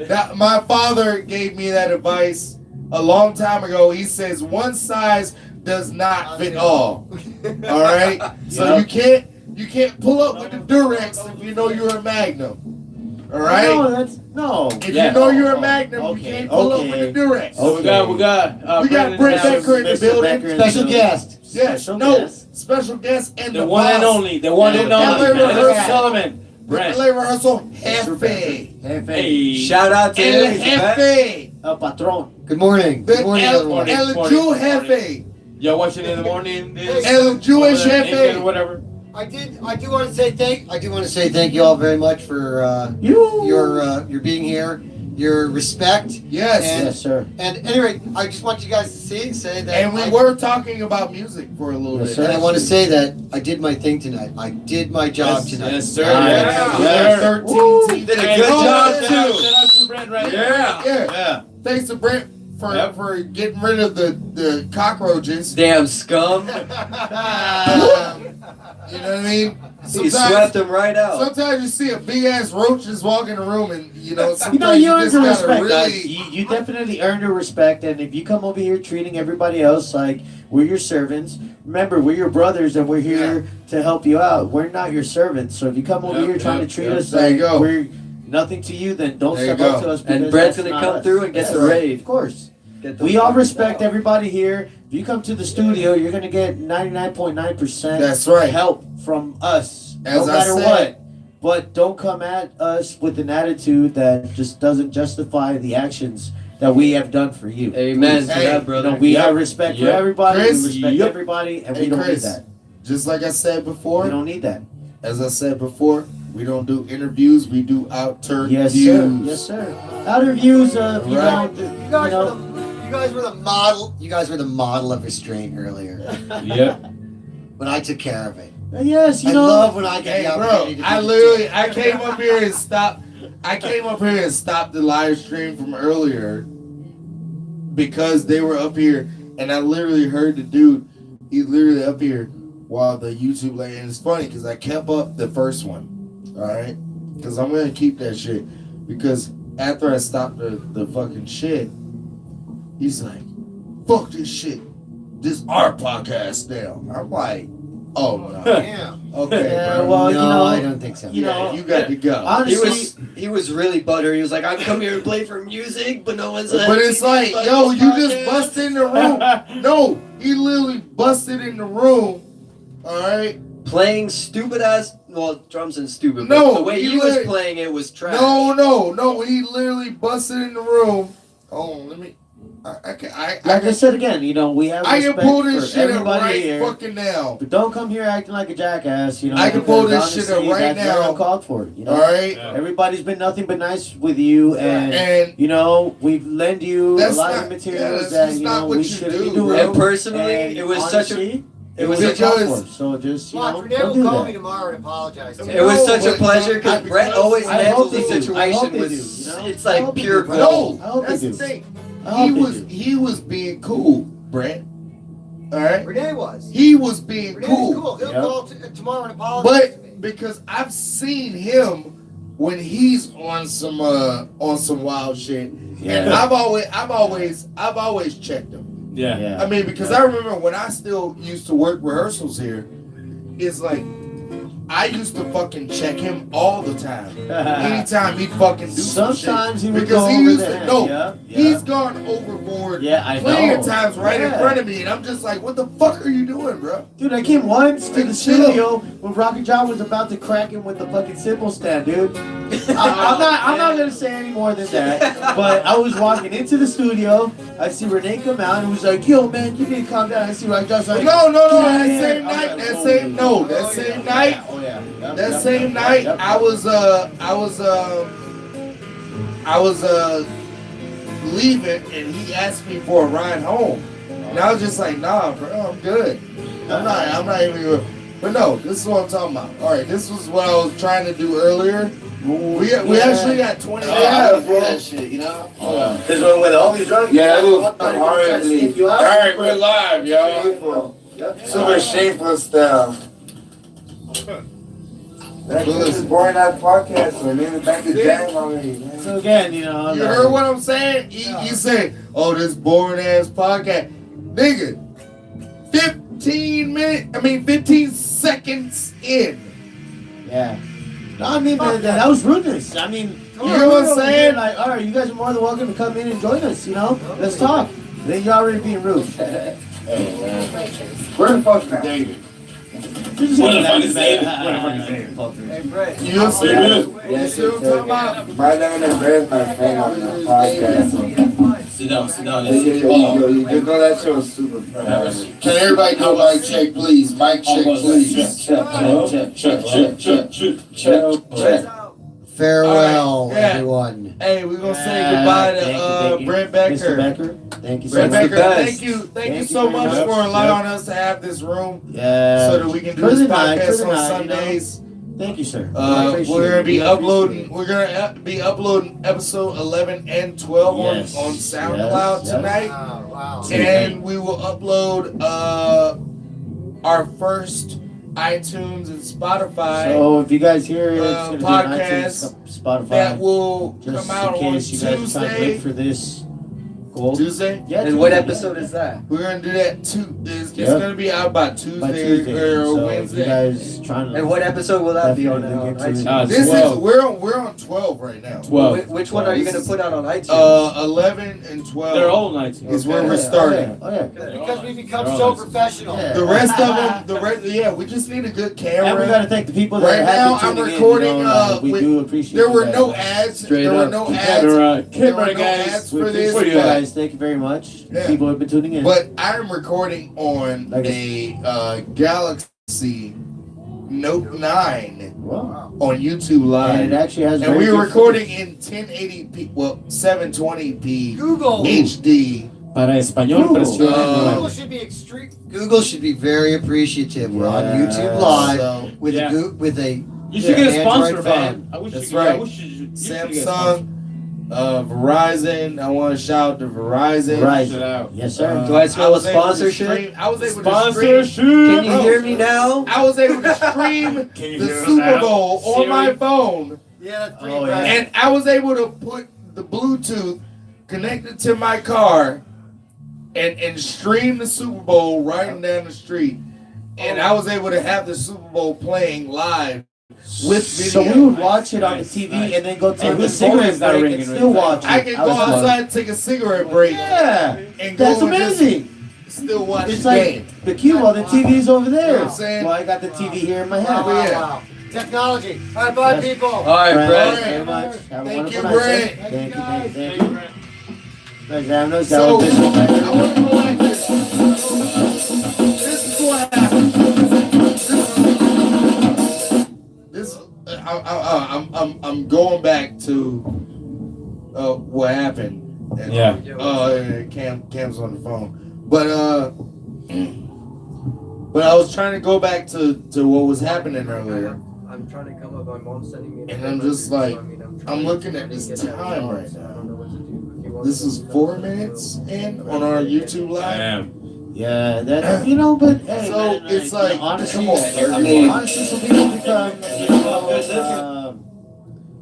That my father gave me that advice a long time ago. He says one size does not fit all. All right, so Yep. you can't pull up with the Durex if you know you're a Magnum. All right, No, that's no. if Yeah. you know you're a Magnum, Okay, you can't pull up okay. with the Durex. So we got We got Brandon Brent House. Becker in the Mr. building. Becker in the Special building. guest. Yes, Special no guest. special guest and The one and boss. only, the one and LA only, Rehearsal. Brandon Sullivan. Brent. LA Rehearsal Jefe. Hey. Shout out to El him. Jefe. El Patron. Good morning. The Good morning, El everyone. Jew Jefe. Y'all watching in the morning? This, El Jewish England, Jefe. whatever. I do want to say thank you all very much for You. your being here, your respect. Yes. Yes, sir. And at any rate, I just want you guys to say that. And we were talking about music for a little Yes, bit. sir. And I want to say that I did my thing tonight. I did my job tonight. Yes, sir. Nice. Yes, sir. 13 Woo. teams. Did a Hey, good shout job, out- too. Shout out to Brent right there. Yeah. Yeah. Yeah. Thanks to Brent for Yep. for getting rid of the cockroaches. Damn scum. You know what I mean? He swept him right out. Sometimes you see a big ass roach just walk in the room, and you know sometimes You know, you earned just the gotta respect, really. guys. You definitely earned the respect, and if you come over here treating everybody else like we're your servants, remember, we're your brothers, and we're here to help you out. We're not your servants, so if you come over Yep, here trying yep, to treat yep. us There you like go. we're nothing to you, then don't There you step up go. to us. And because Brett's that's gonna not come us. through and get That's the right. rave. Of course. Get the We all fuck respect out. everybody here. If you come to the studio, you're gonna get 99.9% That's right. help from us, As no I matter said. what. But don't come at us with an attitude that just doesn't justify the actions that we have done for you. Amen to Hey, that, You brother. know, we Yep. have respect for Yep. everybody. Chris, we respect yep. everybody, and Hey, we don't Chris. need that. Just like I said We before, don't need that. as I said before, we don't do interviews. We do outer Yes, views. sir. Yes, sir. Outer views of Right. You guys, know, you guys were the model. You guys were the model of restraint earlier, Yep. but I took care of it. Yes, you I know. love when I get Hey, the bro, opportunity to I do literally, I came up here and stopped. I came up here and stopped the live stream from earlier because they were up here, and I literally heard the dude. He literally up here while the YouTube lady, and it's funny because I kept up the first one, all right, because I'm gonna keep that shit because after I stopped the fucking shit, he's like, "Fuck this shit, this our podcast now." I'm like, "Oh no, Yeah. okay, Yeah, bro. well, No, you know, I don't think so. you know, you got to go." honestly, He was really buttered. He was like, "I'm come here to play for music, but no one's." But it's like, yo, you just busted in the room. No, he literally busted in the room. All right. playing stupid ass. Well, drums and stupid. No, but the way he he was lit- playing it was trash. No. He literally busted in the room. Oh, let me. like I said again, you know, we have I can respect pull for this shit up everybody right here. fucking now. But don't come here acting like a jackass, you know. I can pull because this shit up honestly, right that's now. uncalled for, you know. All right. Everybody's been nothing but nice with you, and And you know we've lent you a That's lot not- of materials yeah, that's that just you not know what we you shouldn't do, be doing. bro. And personally, And it was such a. honestly, It was wasn't such a. uncalled for, so just you know, Watch, Renee don't will do call that. me tomorrow and apologize to It was No, such a but- pleasure because but- Brett always I handles hope the they do. I situation hope they with. do, you know? It's I like hope they pure do, bro. gold. I hope that's they the do. thing. I hope they do. He was being cool, Brett. All right. Renee was. He was being Renee's cool. cool. He'll Yep. call tomorrow and apologize to me. But because I've seen him when he's on some wild shit, and Yeah. I've always checked him. Yeah. Yeah. I mean, because I remember when I still used to work rehearsals here, it's like I used to fucking check him all the time. Anytime he'd fucking do some shit. Sometimes he would because go he over used the to head. no, Yeah, he's gone overboard. Yeah, I plenty know. of times right in Yeah. front of me, and I'm just like, what the fuck are you doing, bro? Dude, I came once to the Like, studio when Rocket John was about to crack him with the fucking cymbal stand, dude. I'm not gonna say any more than that. But I was walking into the studio. I see Renee come out and was like, "Yo, man, you need to calm down." I see Rocket John's like, No, "Yeah, that yeah." same I was night, like, that "Oh, same yeah. no, that same night. Oh yeah. Yep, That yep, same yep, night, yep. I was leaving, and he asked me for a ride home, and I was just like, nah, bro, I'm good. I'm not even gonna. But no, this is what I'm talking about. All right, this was what I was trying to do earlier. We actually got 20 minutes. bro. That shit, you know? This one with all these drugs. Yeah, it was horribly. All right, we're live, y'all. Super shameful stuff. This is boring ass podcast, so leave it back to jam already, man. So again, you know, You heard what I'm saying? You say, oh, this boring ass podcast. Nigga, 15 seconds in. Yeah. No, I mean, that was rudeness. I mean, You know what I'm over here, saying? Like, all right, you guys are more than welcome to come in and join us, you know? Let's talk. Then you're already being rude. Hey, man. Where the fuck's David? You're just What the gonna fuck laugh is at David? that. What the fuck is David? Hey, Brett. You know what I'm saying? Yes, You know what I'm talking about? My name is Brett, my friend on the podcast. Sit down, sit down. You know that shit was super trash. Can everybody do mic check, please? Mic check, please. Check. Farewell, All right, yeah. everyone. Hey, we're gonna say goodbye to Brent Becker. Mr. Becker, thank you so Brent much. Becker, best. thank you you so very much much. for allowing us to have this room Yeah. so that we can do For this the night, podcast on you know. Sundays. Thank you, sir. I appreciate We're gonna it. be We uploading. appreciate We're gonna be uploading episode 11 and 12 Yes, on SoundCloud yes, tonight, Wow. and we will upload our first iTunes and it. Spotify So if you guys hear it, it's gonna be on podcast iTunes, Spotify. that will just come out in on case you guys are trying to Tuesday. look for this. Cool. Tuesday. Yeah, And what Tuesday, episode is that? We're gonna do that too. It's Yep. gonna be out by By Tuesday, Tuesday. or So if you Wednesday. guys trying to. And what episode will that be on? Definitely get to iTunes? it. This is 12. we're on 12 right now. 12. Which one are you gonna put out on iTunes? 11 and 12 They're all 19. is where Oh, we're yeah, starting. Oh yeah. Because we become They're so all- professional. Yeah. The rest of them, yeah, we just need a good camera. And we gotta thank the people that Right have now, been I'm tuning recording, in. You know, we with- do appreciate. There were you no guys. ads. Straight There were up. no ads. Camera, There were camera no guys. ads We for this. appreciate you But, guys. Thank you very much. Yeah. People have been tuning in. but I'm recording on Like a Galaxy Note 9 Wow. on YouTube Live. And it actually has. And very we were good recording in 1080p, well, 720p Google. HD. Para español, presiona Google should be Google should be very appreciative. We're on YouTube Live with a You should get a sponsor, Android man. phone. I wish That's you, right. I wish you should get a sponsor. Samsung, Verizon. I want to shout out to Verizon. Right. Shout out. Yes, sir. Do I smell a was able to sponsorship? stream- I was able to Sponsorship. stream. Can you hear me now? I was able to stream Can you the hear us Super now? Bowl on Siri? my phone, Yeah, that's pretty Oh, yeah. impressive. and I was able to put the Bluetooth connected to my car and stream the Super Bowl riding down the street. And I was able to have the Super Bowl playing live with video. So we would watch it on the Nice, TV nice. and then go take And a the cigarette phone's not break ringing and right still now. watch it. I can go was fun. outside and take a cigarette break Yeah, and that's go and just amazing. still watch It's the like game. the cue ball, the TV's over You know there. what I'm saying? Well, I got the TV here in my Wow, hand. wow, Yeah. wow. Technology. All right, bye, people. All right, Brent, Brett. thank you very much. Have a Thank wonderful you, night, sir. Brent. Thank you. Thank you. Thanks, having us. Have So, a business night. I want to go like this. This is what happened. I'm going back to what happened. And, Cam's on the phone, but I was trying to go back to what was happening earlier. I'm trying to come up. My mom's sending me. And I'm just like, I'm looking at this time right now. This is 4 minutes in on our YouTube live. Damn. Yeah, that but hey, So, man, it's like, honestly, come on, honestly, some people become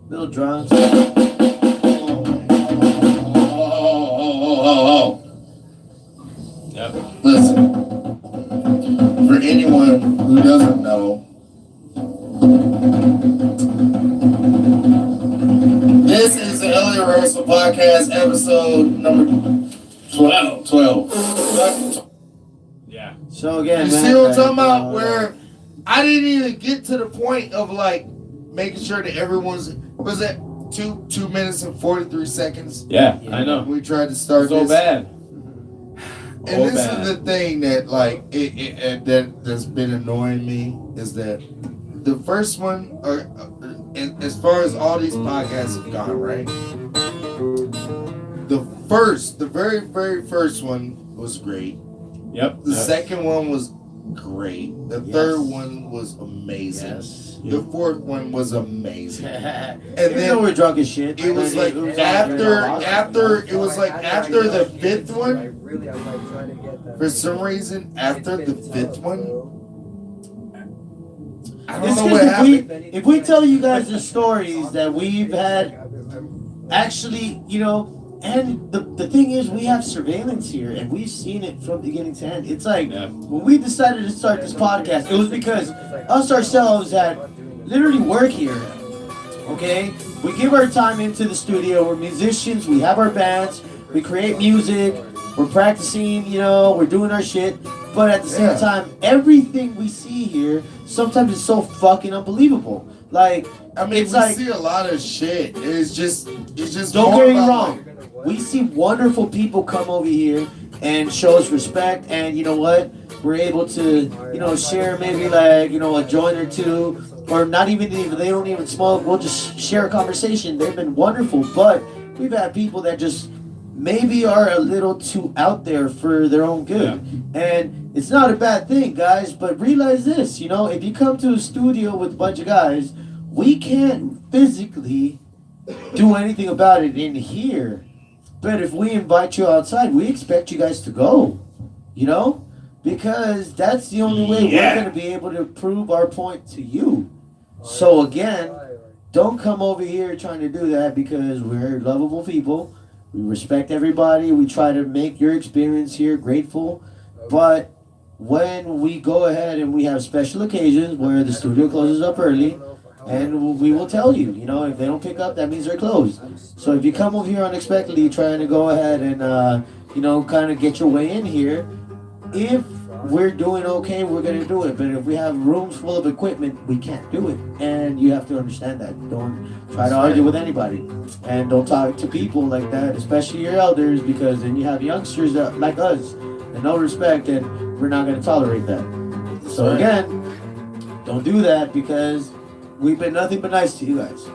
little drunks. Yep. Listen, for anyone who doesn't know, this is the Early Rehearsal Podcast, episode number 12. Yeah. So again, You see what I'm talking about? Where I didn't even get to the point of like making sure that everyone's was at 2 minutes and 43 seconds. Yeah, I know. We tried to start So this. bad. And this is the thing that like that's been annoying me is that the first one, as far as all these podcasts have gone, right? The very first one was great. Yep. The second one was great. The third one was amazing. Yes. The fourth one was amazing. And then then we're drunk as shit. It was like after the fifth one. For some reason, after the fifth one, I don't It's know 'cause what happened. if we tell you guys the stories that we've had, actually, and the thing is, we have surveillance here, and we've seen it from beginning to end. It's like, when we decided to start this podcast, it was because us ourselves had literally work here, okay? We give our time into the studio, we're musicians, we have our bands, we create music, we're practicing, we're doing our shit, but at the same time, everything we see here, sometimes it's so fucking unbelievable. Like, I mean, it's we like, see a lot of shit. It's just. don't more get me about, wrong. We see wonderful people come over here and show us respect, and you know what? We're able to, share maybe like, a joint or two, or not even if they don't even smoke. We'll just share a conversation. They've been wonderful, but we've had people that just maybe are a little too out there for their own good, and it's not a bad thing, guys. But realize this, if you come to a studio with a bunch of guys, we can't physically do anything about it in here. But if we invite you outside, we expect you guys to go, because that's the only way we're going to be able to prove our point to you. So again, don't come over here trying to do that, because we're lovable people. We respect everybody. We try to make your experience here grateful. But when we go ahead and we have special occasions where the studio closes up early, and we will tell you, if they don't pick up, that means they're closed. So if you come over here unexpectedly trying to go ahead and, kind of get your way in here, if we're doing okay, we're going to do it. But if we have rooms full of equipment, we can't do it. And you have to understand that. Don't try to argue with anybody. And don't talk to people like that, especially your elders, because then you have youngsters that, like us, and no respect, and we're not going to tolerate that. So again, don't do that, because we've been nothing but nice to you guys.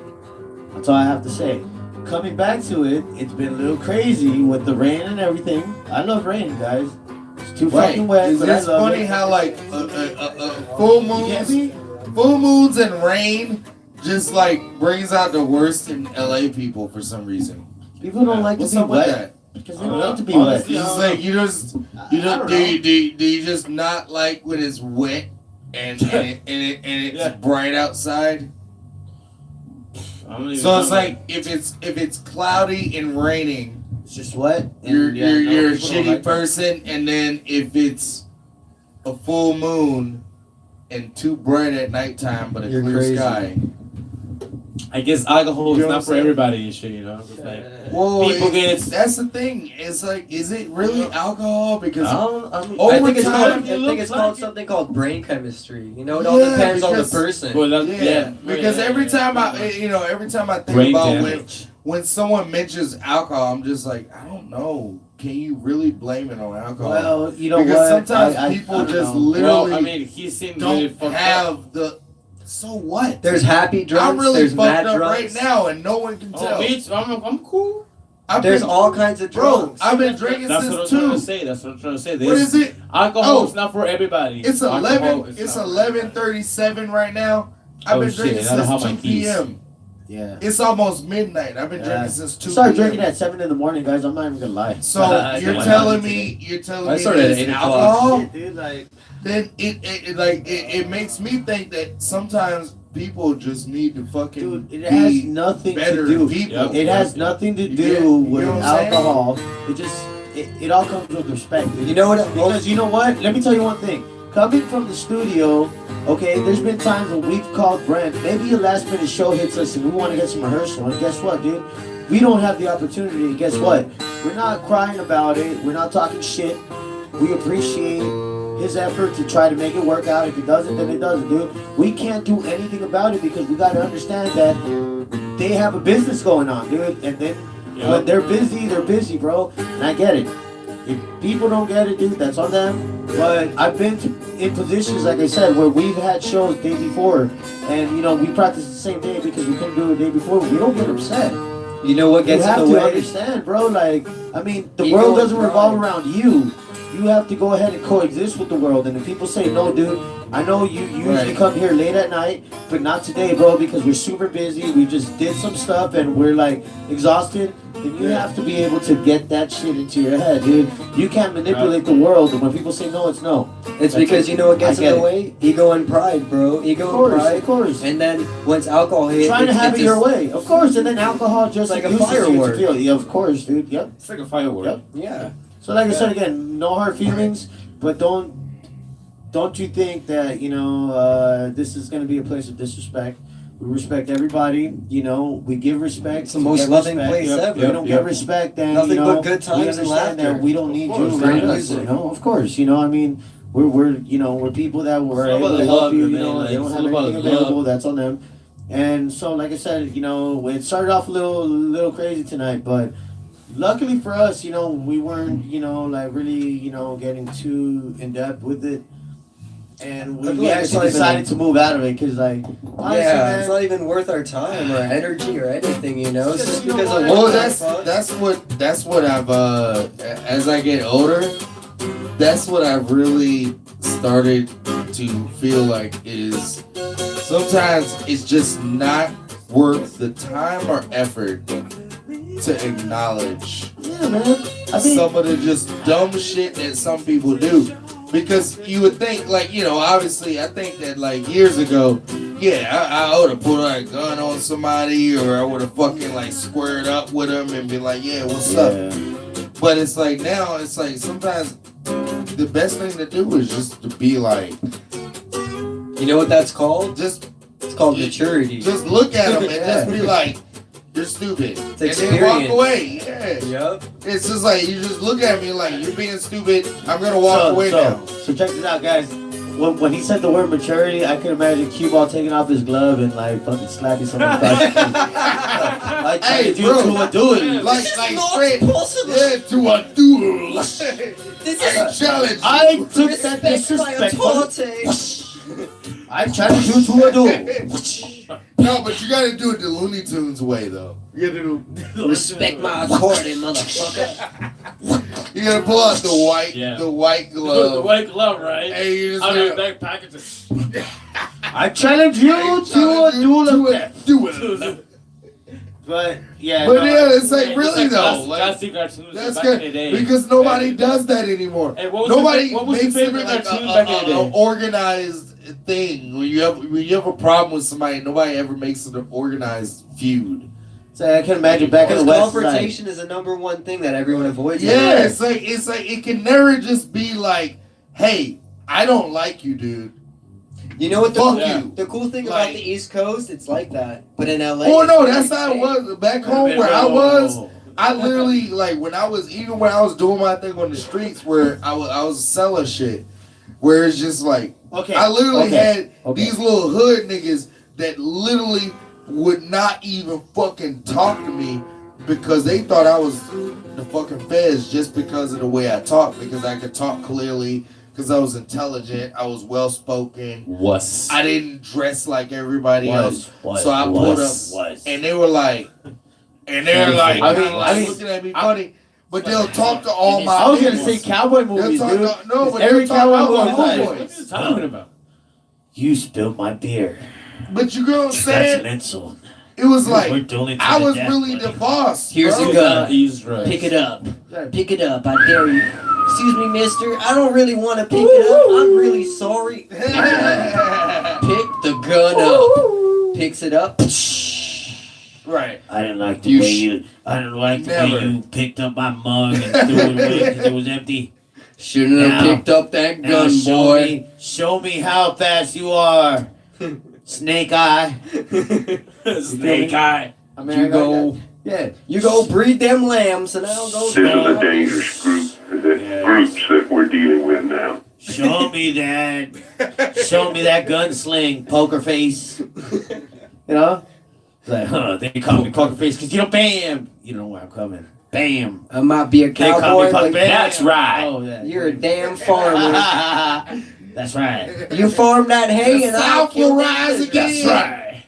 That's all I have to say. coming back to it, it's been a little crazy with the rain and everything. I love rain, guys. It's too fucking wet. But It's funny how like full moons and rain just like brings out the worst in LA people for some reason. People don't like to be wet. Because they don't like to be wet. It's just like do you just not like when it's wet and it's bright outside? So it's like if it's cloudy and raining, it's just wet. You're a shitty person, and then if it's a full moon and too bright at nighttime but a clear sky. I guess alcohol is not for everybody and shit, you know. It's like, well, that's the thing. It's like, is it really alcohol? Because I think it's called something called brain chemistry. You know, it all depends on the person. Well, because every time I think brain about damage. when someone mentions alcohol, I'm just like, I don't know. Can you really blame it on alcohol? Well, you know because what? sometimes people just literally well, I mean, he seemed don't really fucked have up. the. So what? There's happy drunks. I'm really there's fucked mad up drunks. right now, and no one can tell. Bitch, I'm cool. There's all kinds of drunks. Bro, I've been drinking That's since what I'm 2. trying to say. That's what I'm trying to say. What is it? Alcohol is not for everybody. It's 11. It's 11:37 right now. I've been drinking since 2 p.m. Yeah. It's almost midnight. I've been drinking since 2 p.m. Started drinking at 7 in the morning, guys. I'm not even gonna lie. So you're telling me I started at 8 o'clock. alcohol? Dude, like, Then it makes me think that sometimes people just need to fucking it has nothing better to do. people. It has nothing to do with alcohol. It just it all comes with respect. Dude. You know what? Because you know what? Let me tell you one thing. Coming from the studio, okay, there's been times when we've called Brent. Maybe a last minute show hits us and we want to get some rehearsal. And guess what, dude? We don't have the opportunity. And guess what? We're not crying about it. We're not talking shit. We appreciate his effort to try to make it work out. If it doesn't, then it doesn't, dude. We can't do anything about it because we got to understand that they have a business going on, dude. And then when they're busy, bro. And I get it. If people don't get it, dude, that's on them. But I've been in positions, like I said, where we've had shows the day before. And, you know, we practice the same day because we couldn't do it the day before. We don't get upset. You know what gets in the way? You have to understand, bro. Like, I mean, the world doesn't revolve around you. You have to go ahead and coexist with the world. And if people say, no, dude, I know you usually come here late at night, but not today, bro, because we're super busy. We just did some stuff and we're, like, exhausted. Then you have to be able to get that shit into your head, dude. You can't manipulate the world. And when people say no, it's no. It's because you know what gets in the way? Ego and pride, bro. Ego and pride. Of course. And then once alcohol hits, trying to have it your way. Of course. And then alcohol just like a firework. Yeah, of course, dude. Yep. It's like a firework. Yep. Yeah. So like I said again, no hard feelings, but don't you think that, you know, this is going to be a place of disrespect. We respect everybody, you know, we give respect. It's the most loving place ever. We don't get respect, then, nothing you know, but good times and laughter. that we don't need you around us, you know, of course, you know, I mean, we're you know, we're people that were able to help you, you know, they don't have anything available, that's on them. And so, like I said, you know, it started off a little crazy tonight, but luckily for us, you know, we weren't, you know, like really, you know, getting too in depth with it. And we actually decided to move out of it because, like, honestly, man, it's not even worth our time or energy or anything, you know. It's just because of that's what I've as I get older, that's what I've really started to feel like is sometimes it's just not worth the time or effort to acknowledge some of the just dumb shit that some people do. Because you would think, like, you know, obviously, I think that, like, years ago, I would have put a gun on somebody, or I would have fucking, like, squared up with them and be like, yeah, what's up? But it's like, now, it's like, sometimes the best thing to do is just to be like... You know what that's called? It's called maturity. Just look at them and just be like, you're stupid. And then walk away. Yeah. Yep. It's just like, you just look at me like, you're being stupid. I'm going to walk away now. So check this out, guys. When he said the word maturity, I could imagine Q-Ball taking off his glove and like fucking slapping someone across the face. I challenge you to a duel. Like straight. Yeah, to a duel. This is a challenge. I took that disrespect. I challenge you to a duel. No, but you gotta do it the Looney Tunes way, though. You gotta do. Respect my accordion, motherfucker. You gotta pull out the white glove. The white glove, right? Hey, you just Out of gotta- your back pocket. I challenge you to a duel of death. Do it. But yeah, But yeah, it's like really though. Classic cartoons That's back good in the day. because nobody does that anymore. Hey, what was Nobody what was your makes it favorite like cartoon back in the day? an organized thing. When you have a problem with somebody, nobody ever makes it an organized feud. So I can imagine back in the Because West Side. confrontation is the number one thing that everyone avoids. Yeah, it's like it can never just be like, hey, I don't like you, dude. You know what Fuck you. the cool thing Like- about the East Coast? It's like that. But in LA. Oh no, it's that's how it very was back home where I was. I literally like when I was doing my thing on the streets where I was selling shit, where it's just like Okay. I literally had Okay. these little hood niggas that literally would not even fucking talk to me because they thought I was the fucking feds just because of the way I talk, because I could talk clearly, because I was intelligent, I was well spoken. I didn't dress like everybody else. So I pulled up and they were like looking at me funny. But they'll talk to all my I was gonna niggas. say cowboy movies, They'll dude. talk, no, but Every they'll talk cowboy about my movie. What are you homeboys. talking about? You spilled my beer. But you know what I'm That's saying? an insult. It was We're like dueling to I the was death, really buddy. the boss. Here's bro. a gun. He's right. Pick it up. Pick it up. I dare you. Excuse me, mister. I don't really want to pick it up. I'm really sorry. Pick the gun up. Picks it up. Right. I didn't like the You way sh- you. I didn't like the Never. way you picked up my mug and threw it away because it was empty. Shouldn't have Now- picked up that Now gun, boy. show me how fast you are, Snake Eye. Snake Eye. I mean, You I got go. that. Yeah. You go breed them lambs, and I'll go. This is a dangerous groups that we're dealing with now. Show me that. Show me that gunsling, poker face. You know? It's like, they call me poker face because you know, bam. You know where I'm coming. Bam. I might be a They call cowboy, me poker but face. That's right. Oh, yeah. you're a damn farmer. That's right. You farm that hay, and I'll South kill will that rise fish. again.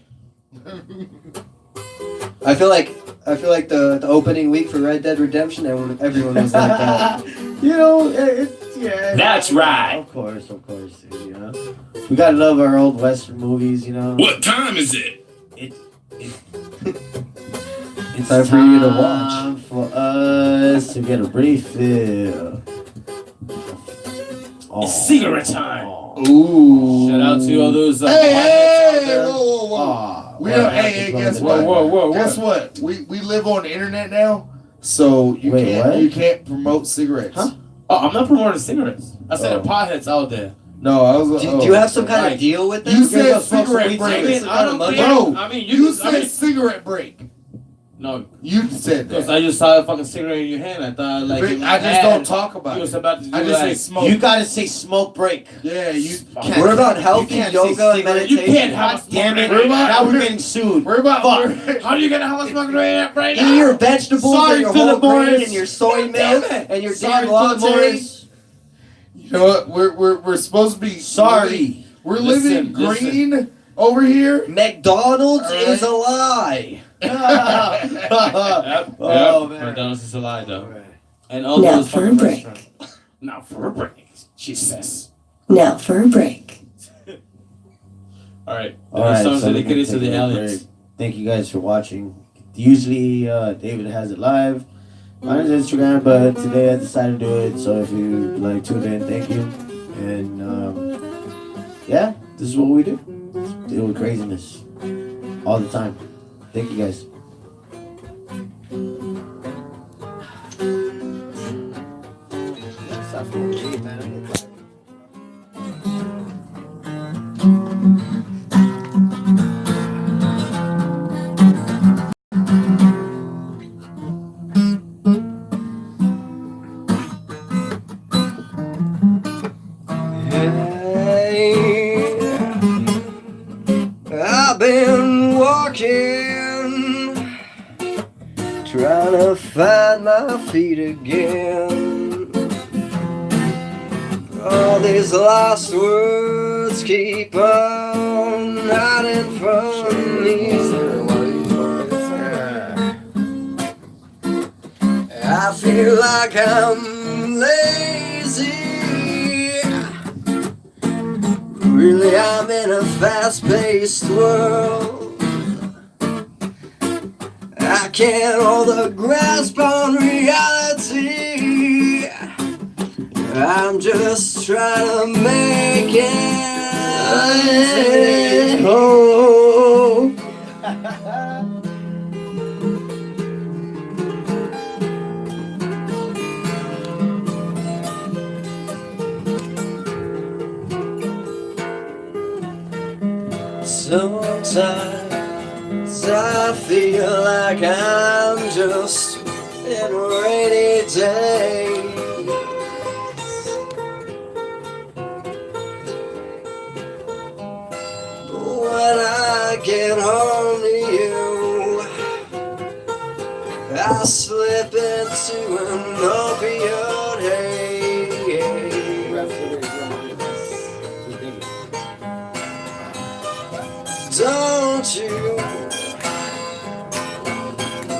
That's right. I feel like the opening week for Red Dead Redemption, everyone was like that. You know, it's, yeah. That's right. Of course, dude, you know. We gotta love our old Western movies, you know. What time is it? It's time for you to watch. time for us to get a refill. It's cigarette time. Ooh. Shout out to all those. Hey, whoa. Aw, We well, don't, I have hey, to guess close it what? down. Whoa. Guess what? We live on the internet now, so you Wait, what? you can't promote cigarettes. Huh? Oh, I'm not promoting cigarettes. I said Oh. the potheads out there. No, I was. Do you have some kind of deal with them? You said You're supposed to cigarette be break. taking some I kind don't of money. care. Bro, I mean, you I said mean- cigarette break. No, You said because that. I just saw a fucking cigarette in your hand. I thought like I you just had- don't talk about You was it. about to do I just say like, smoke. You gotta say smoke break. Yeah, you. What about healthy You can't yoga say and cigarette. you meditation? can't have a Damn it! smoke break. Now we're getting sued. We're about. Fuck. How are you gonna have a smoke break right Eat now? your vegetables Sorry, and your Philip whole grain Morris. and your soy Damn milk it. and your Sorry, damn Philip lattes. Morris. You know what? We're supposed to be. Sorry. We're Listen, living green over here. McDonald's All right. is a lie. Oh, man. McDonald's is a lie though. And all Now those for a fucking break. restaurants. Now for a break. She says. Now for a break. All right. All right, songs so we dedicated can to the take a aliens. break. Thank you guys for watching. Usually, David has it live on his Instagram, but today I decided to do it. So if you like tuned in, thank you. And yeah, this is what we do. Deal with craziness all the time. Thank you guys. Hey, I've been walking, trying to find my feet again. All these lost words just keep on hiding from me. I feel like I'm lazy. Really, I'm in a fast-paced world. I can't hold a grasp on reality. I'm just trying to make it home. Sometimes I feel like I'm just in rainy days. When I get home to you, I slip into an opioid haze. Don't you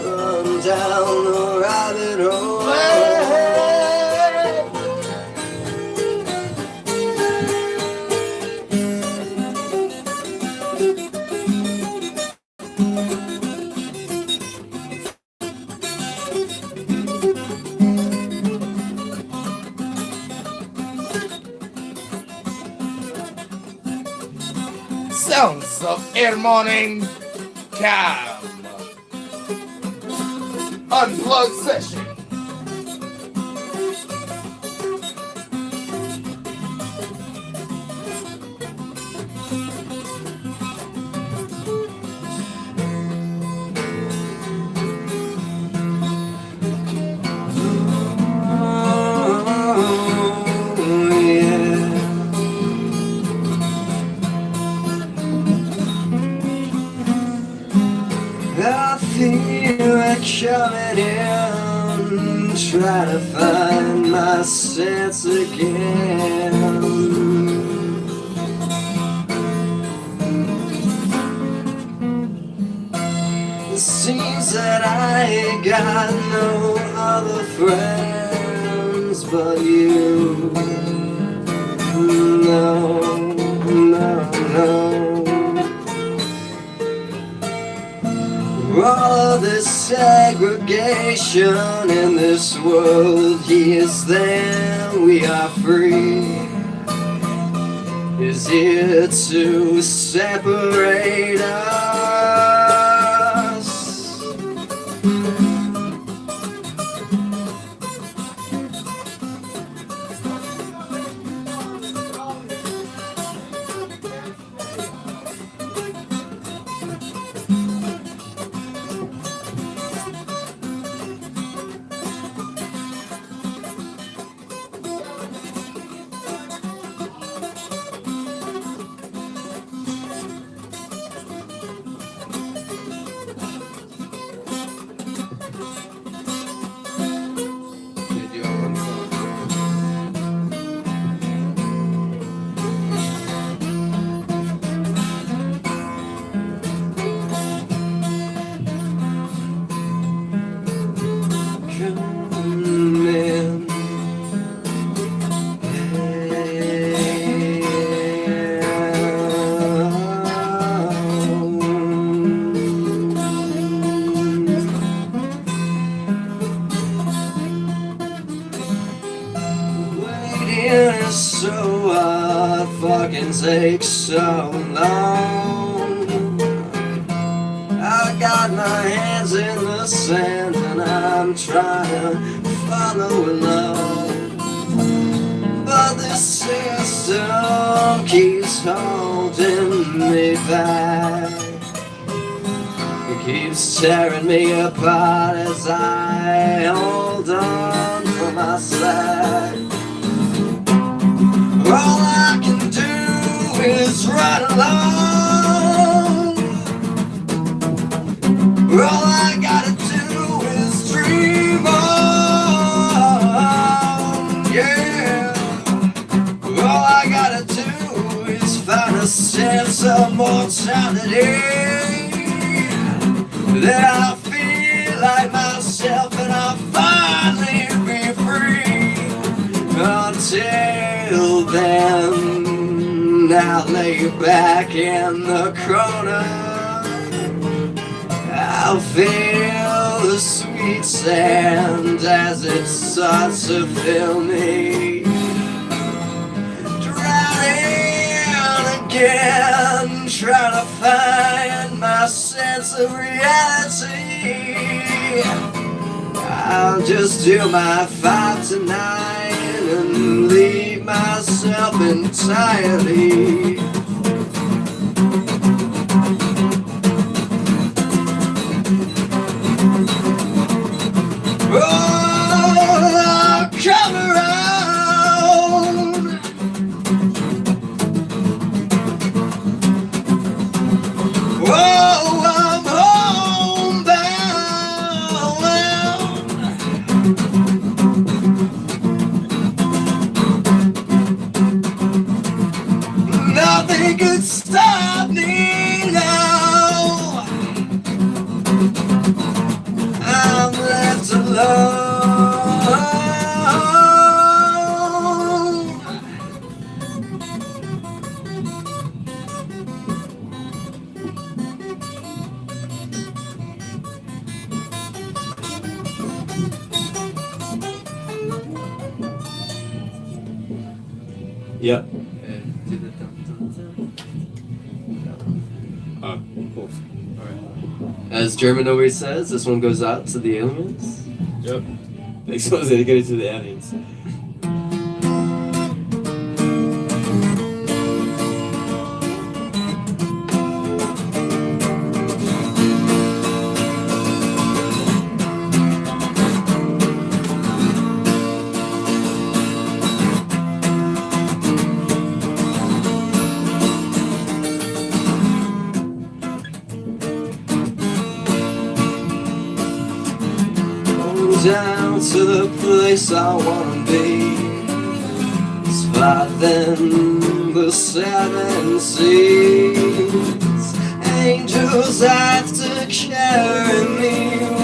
run down the rabbit hole. Sounds of El Morning Cam. Unplugged session. I feel like coming in, try to find my sense again. It seems that I ain't got no other friends but you. No, no, no. All of this segregation in this world, he is there, we are free, is here to separate us. So what fucking takes so long? I got my hands in the sand and I'm trying to follow along, but this system keeps holding me back. It keeps tearing me apart as I hold on for my slack. All I can do is run along. All I gotta do is dream on. Yeah. All I gotta do is find of mortality. Then I feel like myself and I'll finally be free. Until then, I'll lay back in the corner. I'll feel the sweet sand as it starts to fill me. Drowning again, trying to find my sense of reality. I'll just do my 5 to 9 and leave myself entirely. Oh, come around. Oh, I'm homebound. Nothing could stop me now. I'm left alone. Yep. Cool. Alright. As German always says, this one goes out to the aliens. Yep. Next one's dedicated to the aliens. Down to the place I wanna be, spotting the 7 seas. Angels have to carry me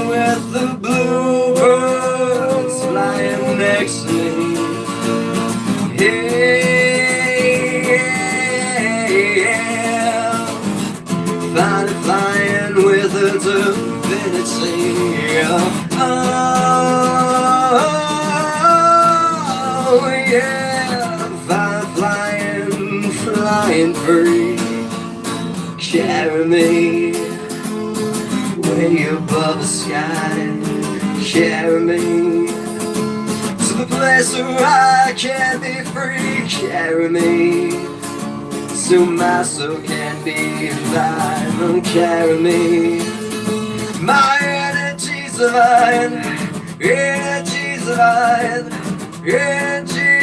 with the bluebirds flying next to me. Yeah, flying with a divinity. Oh yeah, flying free. Carry me way above the sky. Carry me to the place where I can be free. Carry me so my soul can be alive. Carry me, my energy's divine, energy's divine, energy.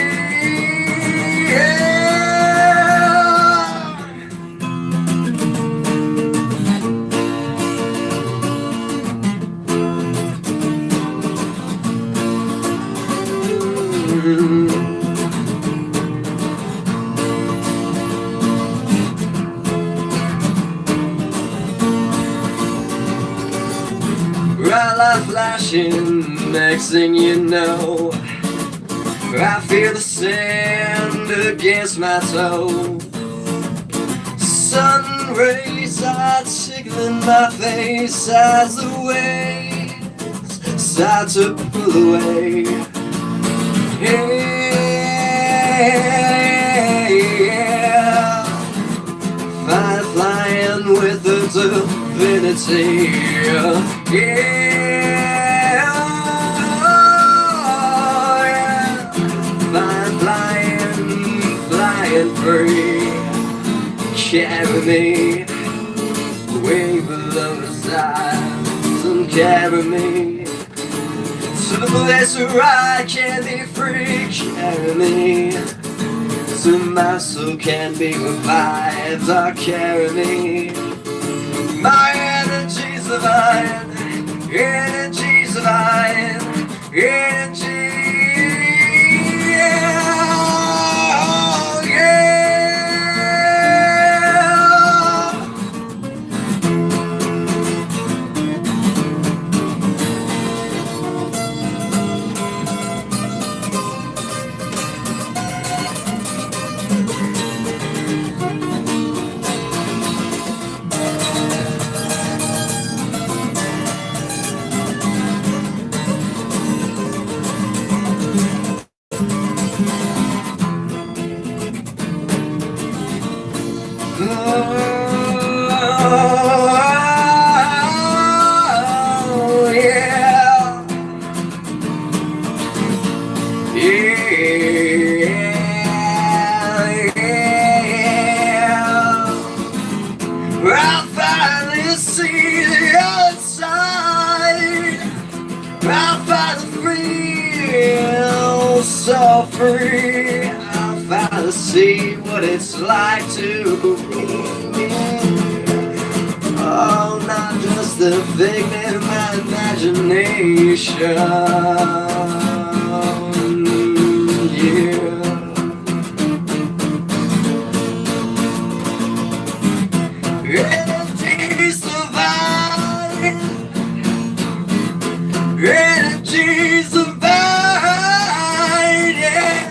Yeah. Bright light flashing, next thing you know, I feel the sand against my toe. Sun rays are tickling my face as the waves start to pull away. Yeah, flying with the divinity. Yeah, flying free. Carry me way below the stars and carry me to the place where I can be free. Carry me so my soul can be revived. Carry me, my energy's divine, energy's divine, energy. Yeah, oh, yeah. I finally feel so free. I finally see what it's like to be. Oh, not just a figment of my imagination. Yeah. Energy survive. Energy survive. Yeah.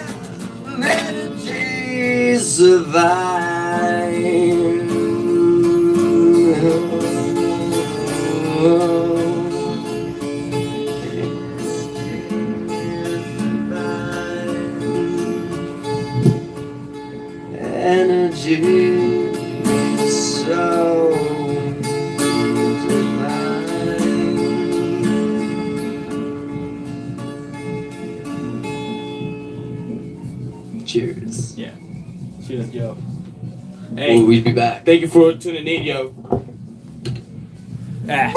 Energy Energy so divine. Cheers. Yeah. Cheers, yo. Hey, We'll be back. Thank you for tuning in, yo. Ah.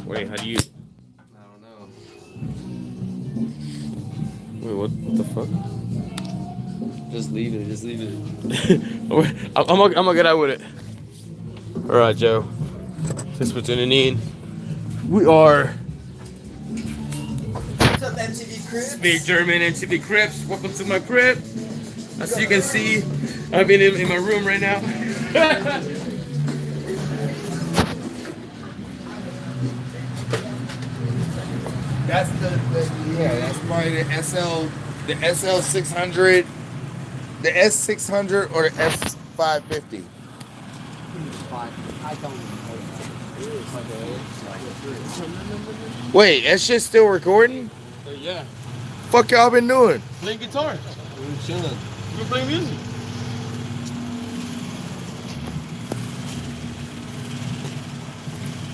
Wait, how do you? I don't know. Wait, what the fuck? Just leave it. Just leave it. I'm gonna get out with it. All right, Joe. Thanks for tuning in. We are What's up, MTV Cribs? Big German MTV Crips. Welcome to my crib. As you can see, I've been in my room right now. That's that's probably the SL 600, the S600 or the S550. I don't Wait, that shit still recording? Yeah. Fuck y'all been doing? Playing guitar. We're chilling. We're playing music.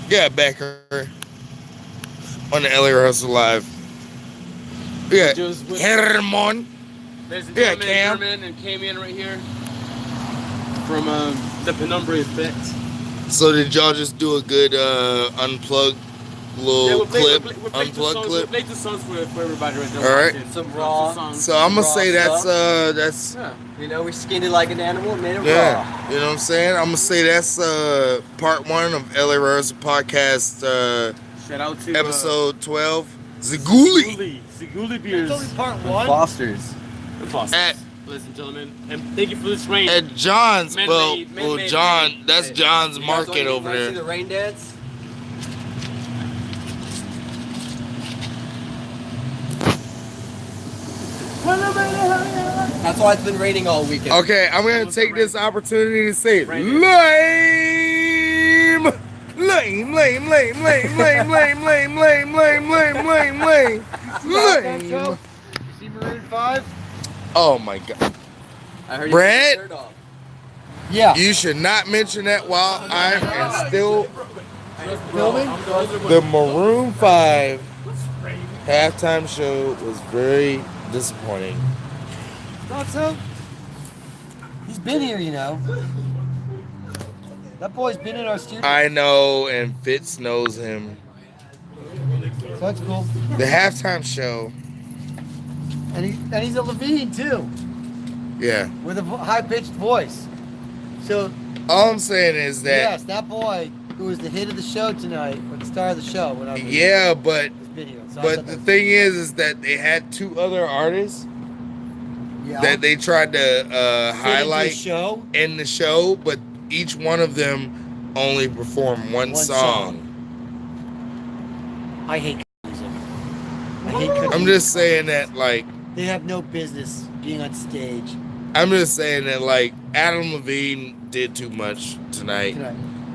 Yeah, Becker. On the LA Rehearsal Live. Yeah, Herman. There's a Yeah, gentleman, Cam. German, and came in right here from the Penumbra Effect. So did y'all just do a good unplugged little clip? We'll Unplugged clip? Play the songs for everybody right there. All right. watching. Some raw. songs. So I'm gonna Raw say that's stuff. You know, we skinned it like an animal and made it raw. yeah. You know what I'm saying? I'm gonna say that's part 1 of LA Rehearsal Podcast Shout out to episode 12. Ziguli. Ziguli beers. It's only part 1. Fosters. At Ladies and gentlemen, and thank you for this rain. At John's, Man-made John, rain. that's Hey, John's you guys market wanna over see there. the rain dance? That's why it's been raining all weekend. Okay, I'm gonna take this opportunity to say Right lame, lame, lame, lame, lame, lame, lame, lame, lame, lame, lame, lame, lame, lame. You see Maroon 5? Oh my god, I heard Brett? you took your shirt off. Yeah. you should not mention that while I am still Filming? the Maroon 5 halftime show was very disappointing. Thought so? He's been here, you know. That boy's been in our studio. I know, and Fitz knows him. So that's cool. The halftime show, And he's a Levine, too. yeah. With a high-pitched voice. So, All I'm saying is that, yes, that boy who was the hit of the show tonight, or the star of the show, when I was yeah, but this video. So I But thought the that- thing is that they had 2 other artists yeah. that they tried to Fit into the highlight show. in the show, but each one of them only performed one song. I hate music. I hate country I'm just saying that, like, They have no business being on stage. I'm just saying that, like, Adam Levine did too much tonight.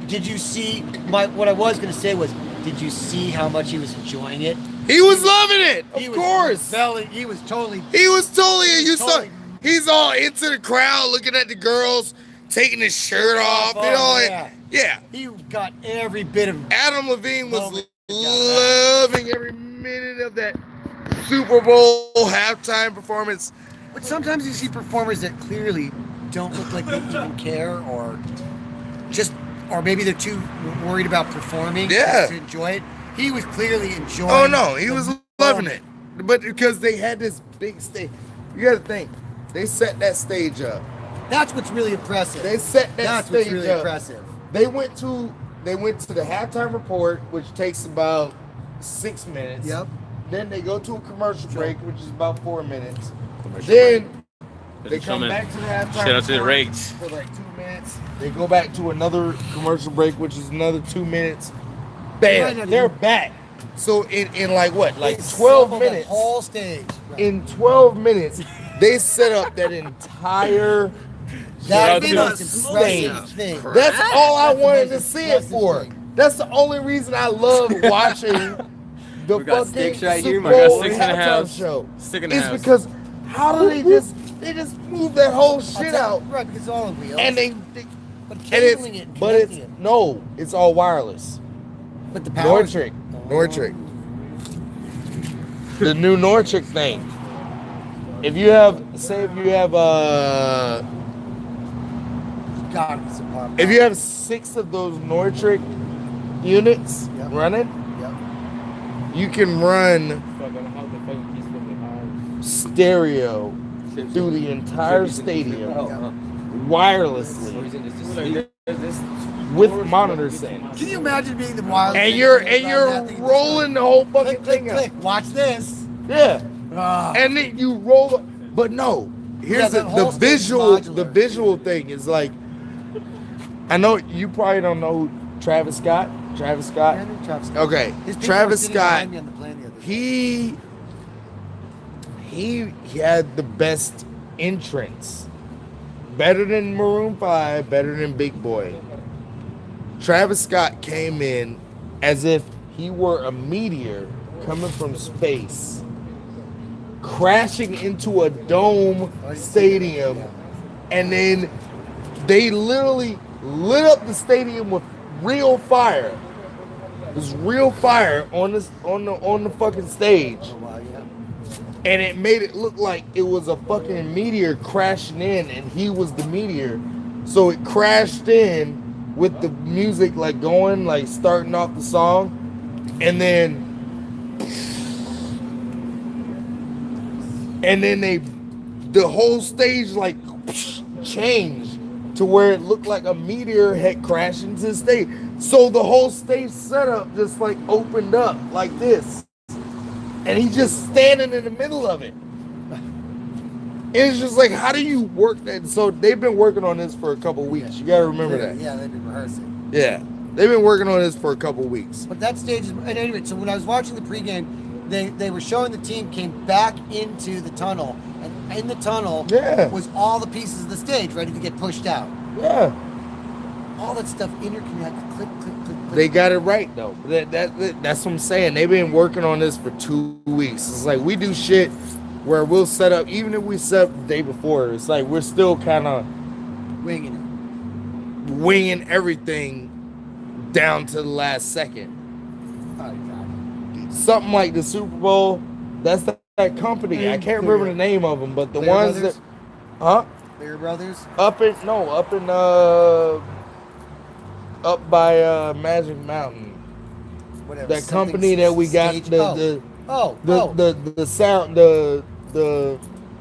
Did you see what I was gonna say was, did you see how much he was enjoying it? He was loving it, He of was course. He was totally. He was totally. You saw. Totally. He's all into the crowd, looking at the girls, taking his shirt off, and all that. Yeah. He got every bit of. Adam Levine was Moment. loving every minute of that Super Bowl halftime performance. But sometimes you see performers that clearly don't look like they even care, or just or maybe they're too worried about performing Yeah. to enjoy it. He was clearly enjoying. Oh no, he was loving it, but because they had this big stage, you got to think they set that stage up. That's what's really impressive. They set that That's stage what's really up. impressive. They went to the halftime report, which takes about 6 minutes. Yep. Then they go to a commercial break, which is about 4 minutes. Commercial Then break. they come back to the halftime Shout out to the report Rakes. for like 2 minutes. They go back to another commercial break, which is another 2 minutes. Bam, they're back. So in like what, like 12 minutes? Whole stage. Right. In 12 minutes, they set up that entire That's the most stage. impressive thing. That's all I That's the wanted most to see it impressive for. thing. That's the only reason I love watching the We got fucking sticks right here, Super man. I got Bowl sticks in the halftime house. show. Stick in the It's house. because how do they just move that whole shit out Right, because it's all on wheels. and they but and cabling it, but it's connecting it. no, it's all wireless. But the power. Nortrick. The new Nortrick thing. If you have God, it's a power. if you have 6 of those Nortrick units Yep. running, Yep. you can run stereo through the entire stadium wirelessly with monitors in. Can you imagine being the wireless? And you're rolling the whole fucking click, thing click. out. Watch this. Yeah. Ah. And then you roll but no. Here's that the whole stage is visual modular. the visual thing is like I know you probably don't know who Travis Scott. Travis Scott. Okay. His people Travis were sitting Scott, behind me on the plane the other day. he had the best entrance. Better than Maroon 5, better than Big Boy. Travis Scott came in as if he were a meteor coming from space, crashing into a dome stadium, and then they literally lit up the stadium with real fire. There's real fire on the fucking stage. Oh, wow, yeah. And it made it look like it was a fucking meteor crashing in and he was the meteor. So it crashed in with the music like going, like starting off the song. And then the whole stage like changed to where it looked like a meteor had crashed into the stage. So the whole stage setup just like opened up like this. And he's just standing in the middle of it. And it's just like, how do you work that? So they've been working on this for a couple weeks. You gotta remember that. Yeah, they've been rehearsing. Yeah. They've been working on this for a couple weeks. But that stage is, at any rate, so when I was watching the pregame, they were showing the team came back into the tunnel, and in the tunnel was all the pieces of the stage ready to get pushed out. Yeah. All that stuff interconnected, click, click, click, click. They got it right though. That's what I'm saying. They've been working on this for 2 weeks. It's like we do shit where we'll set up, even if we set up the day before, it's like we're still kind of winging everything down to the last second. Oh, God. Something like the Super Bowl, that's that company. I can't remember the name of them, but the Clear ones Brothers? that, huh? Clear Brothers? Up by Magic Mountain. Whatever. That company that we got Stage- the sound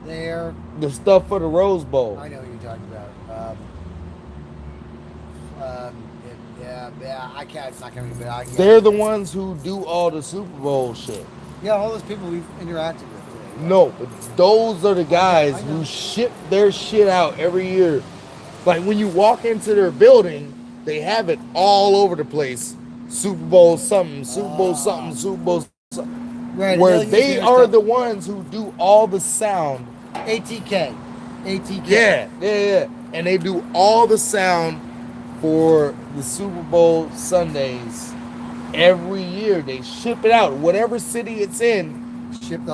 They're, the stuff for the Rose Bowl. I know what you're talking about. I can't. It's not coming. But I can't. They're the ones who do all the Super Bowl shit. Yeah, all those people we've interacted with. No, but those are the guys who ship their shit out every year. Like when you walk into their building, they have it all over the place. Super Bowl something, Super Bowl something, Super Bowl something. Right, where they are the ones who do all the sound. ATK. Yeah. And they do all the sound for the Super Bowl Sundays every year. They ship it out. Whatever city it's in,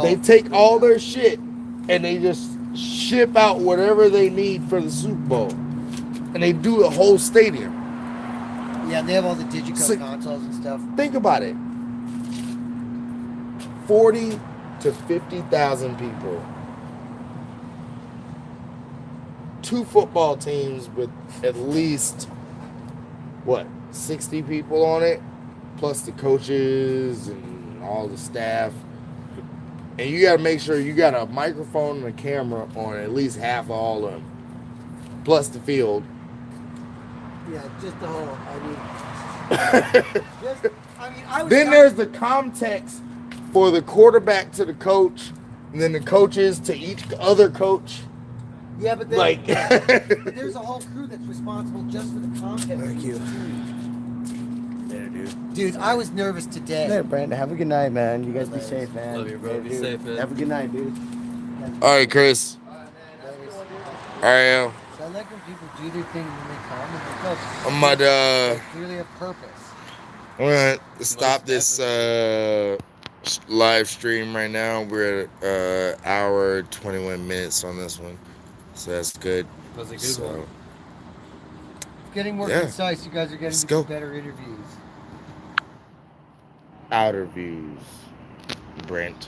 they take all their shit and they just ship out whatever they need for the Super Bowl. And they do the whole stadium. Yeah, they have all the Digico consoles and stuff. Think about it. 40 to 50,000 people. 2 football teams with at least what, 60 people on it, plus the coaches and all the staff. And you got to make sure you got a microphone and a camera on at least half of all of them, plus the field. Yeah, just the whole. Then there's the context for the quarterback to the coach, and then the coaches to each other coach. Yeah, but then, like, but there's a whole crew that's responsible just for the content. Thank you. There, dude. Dude, I was nervous today. Hey, Brandon, have a good night, man. You guys be safe, man. Love you, bro. Be safe, man. Have a good night, dude. All right, Chris. All right, yo. So I like when people do their thing and then they come and they go. I'm about to. They clearly have purpose. I'm gonna stop this live stream right now. We're at hour 21 minutes on this one, so that's good. That's a good one. Getting more concise. You guys are getting to better interviews. Outer views, Brent.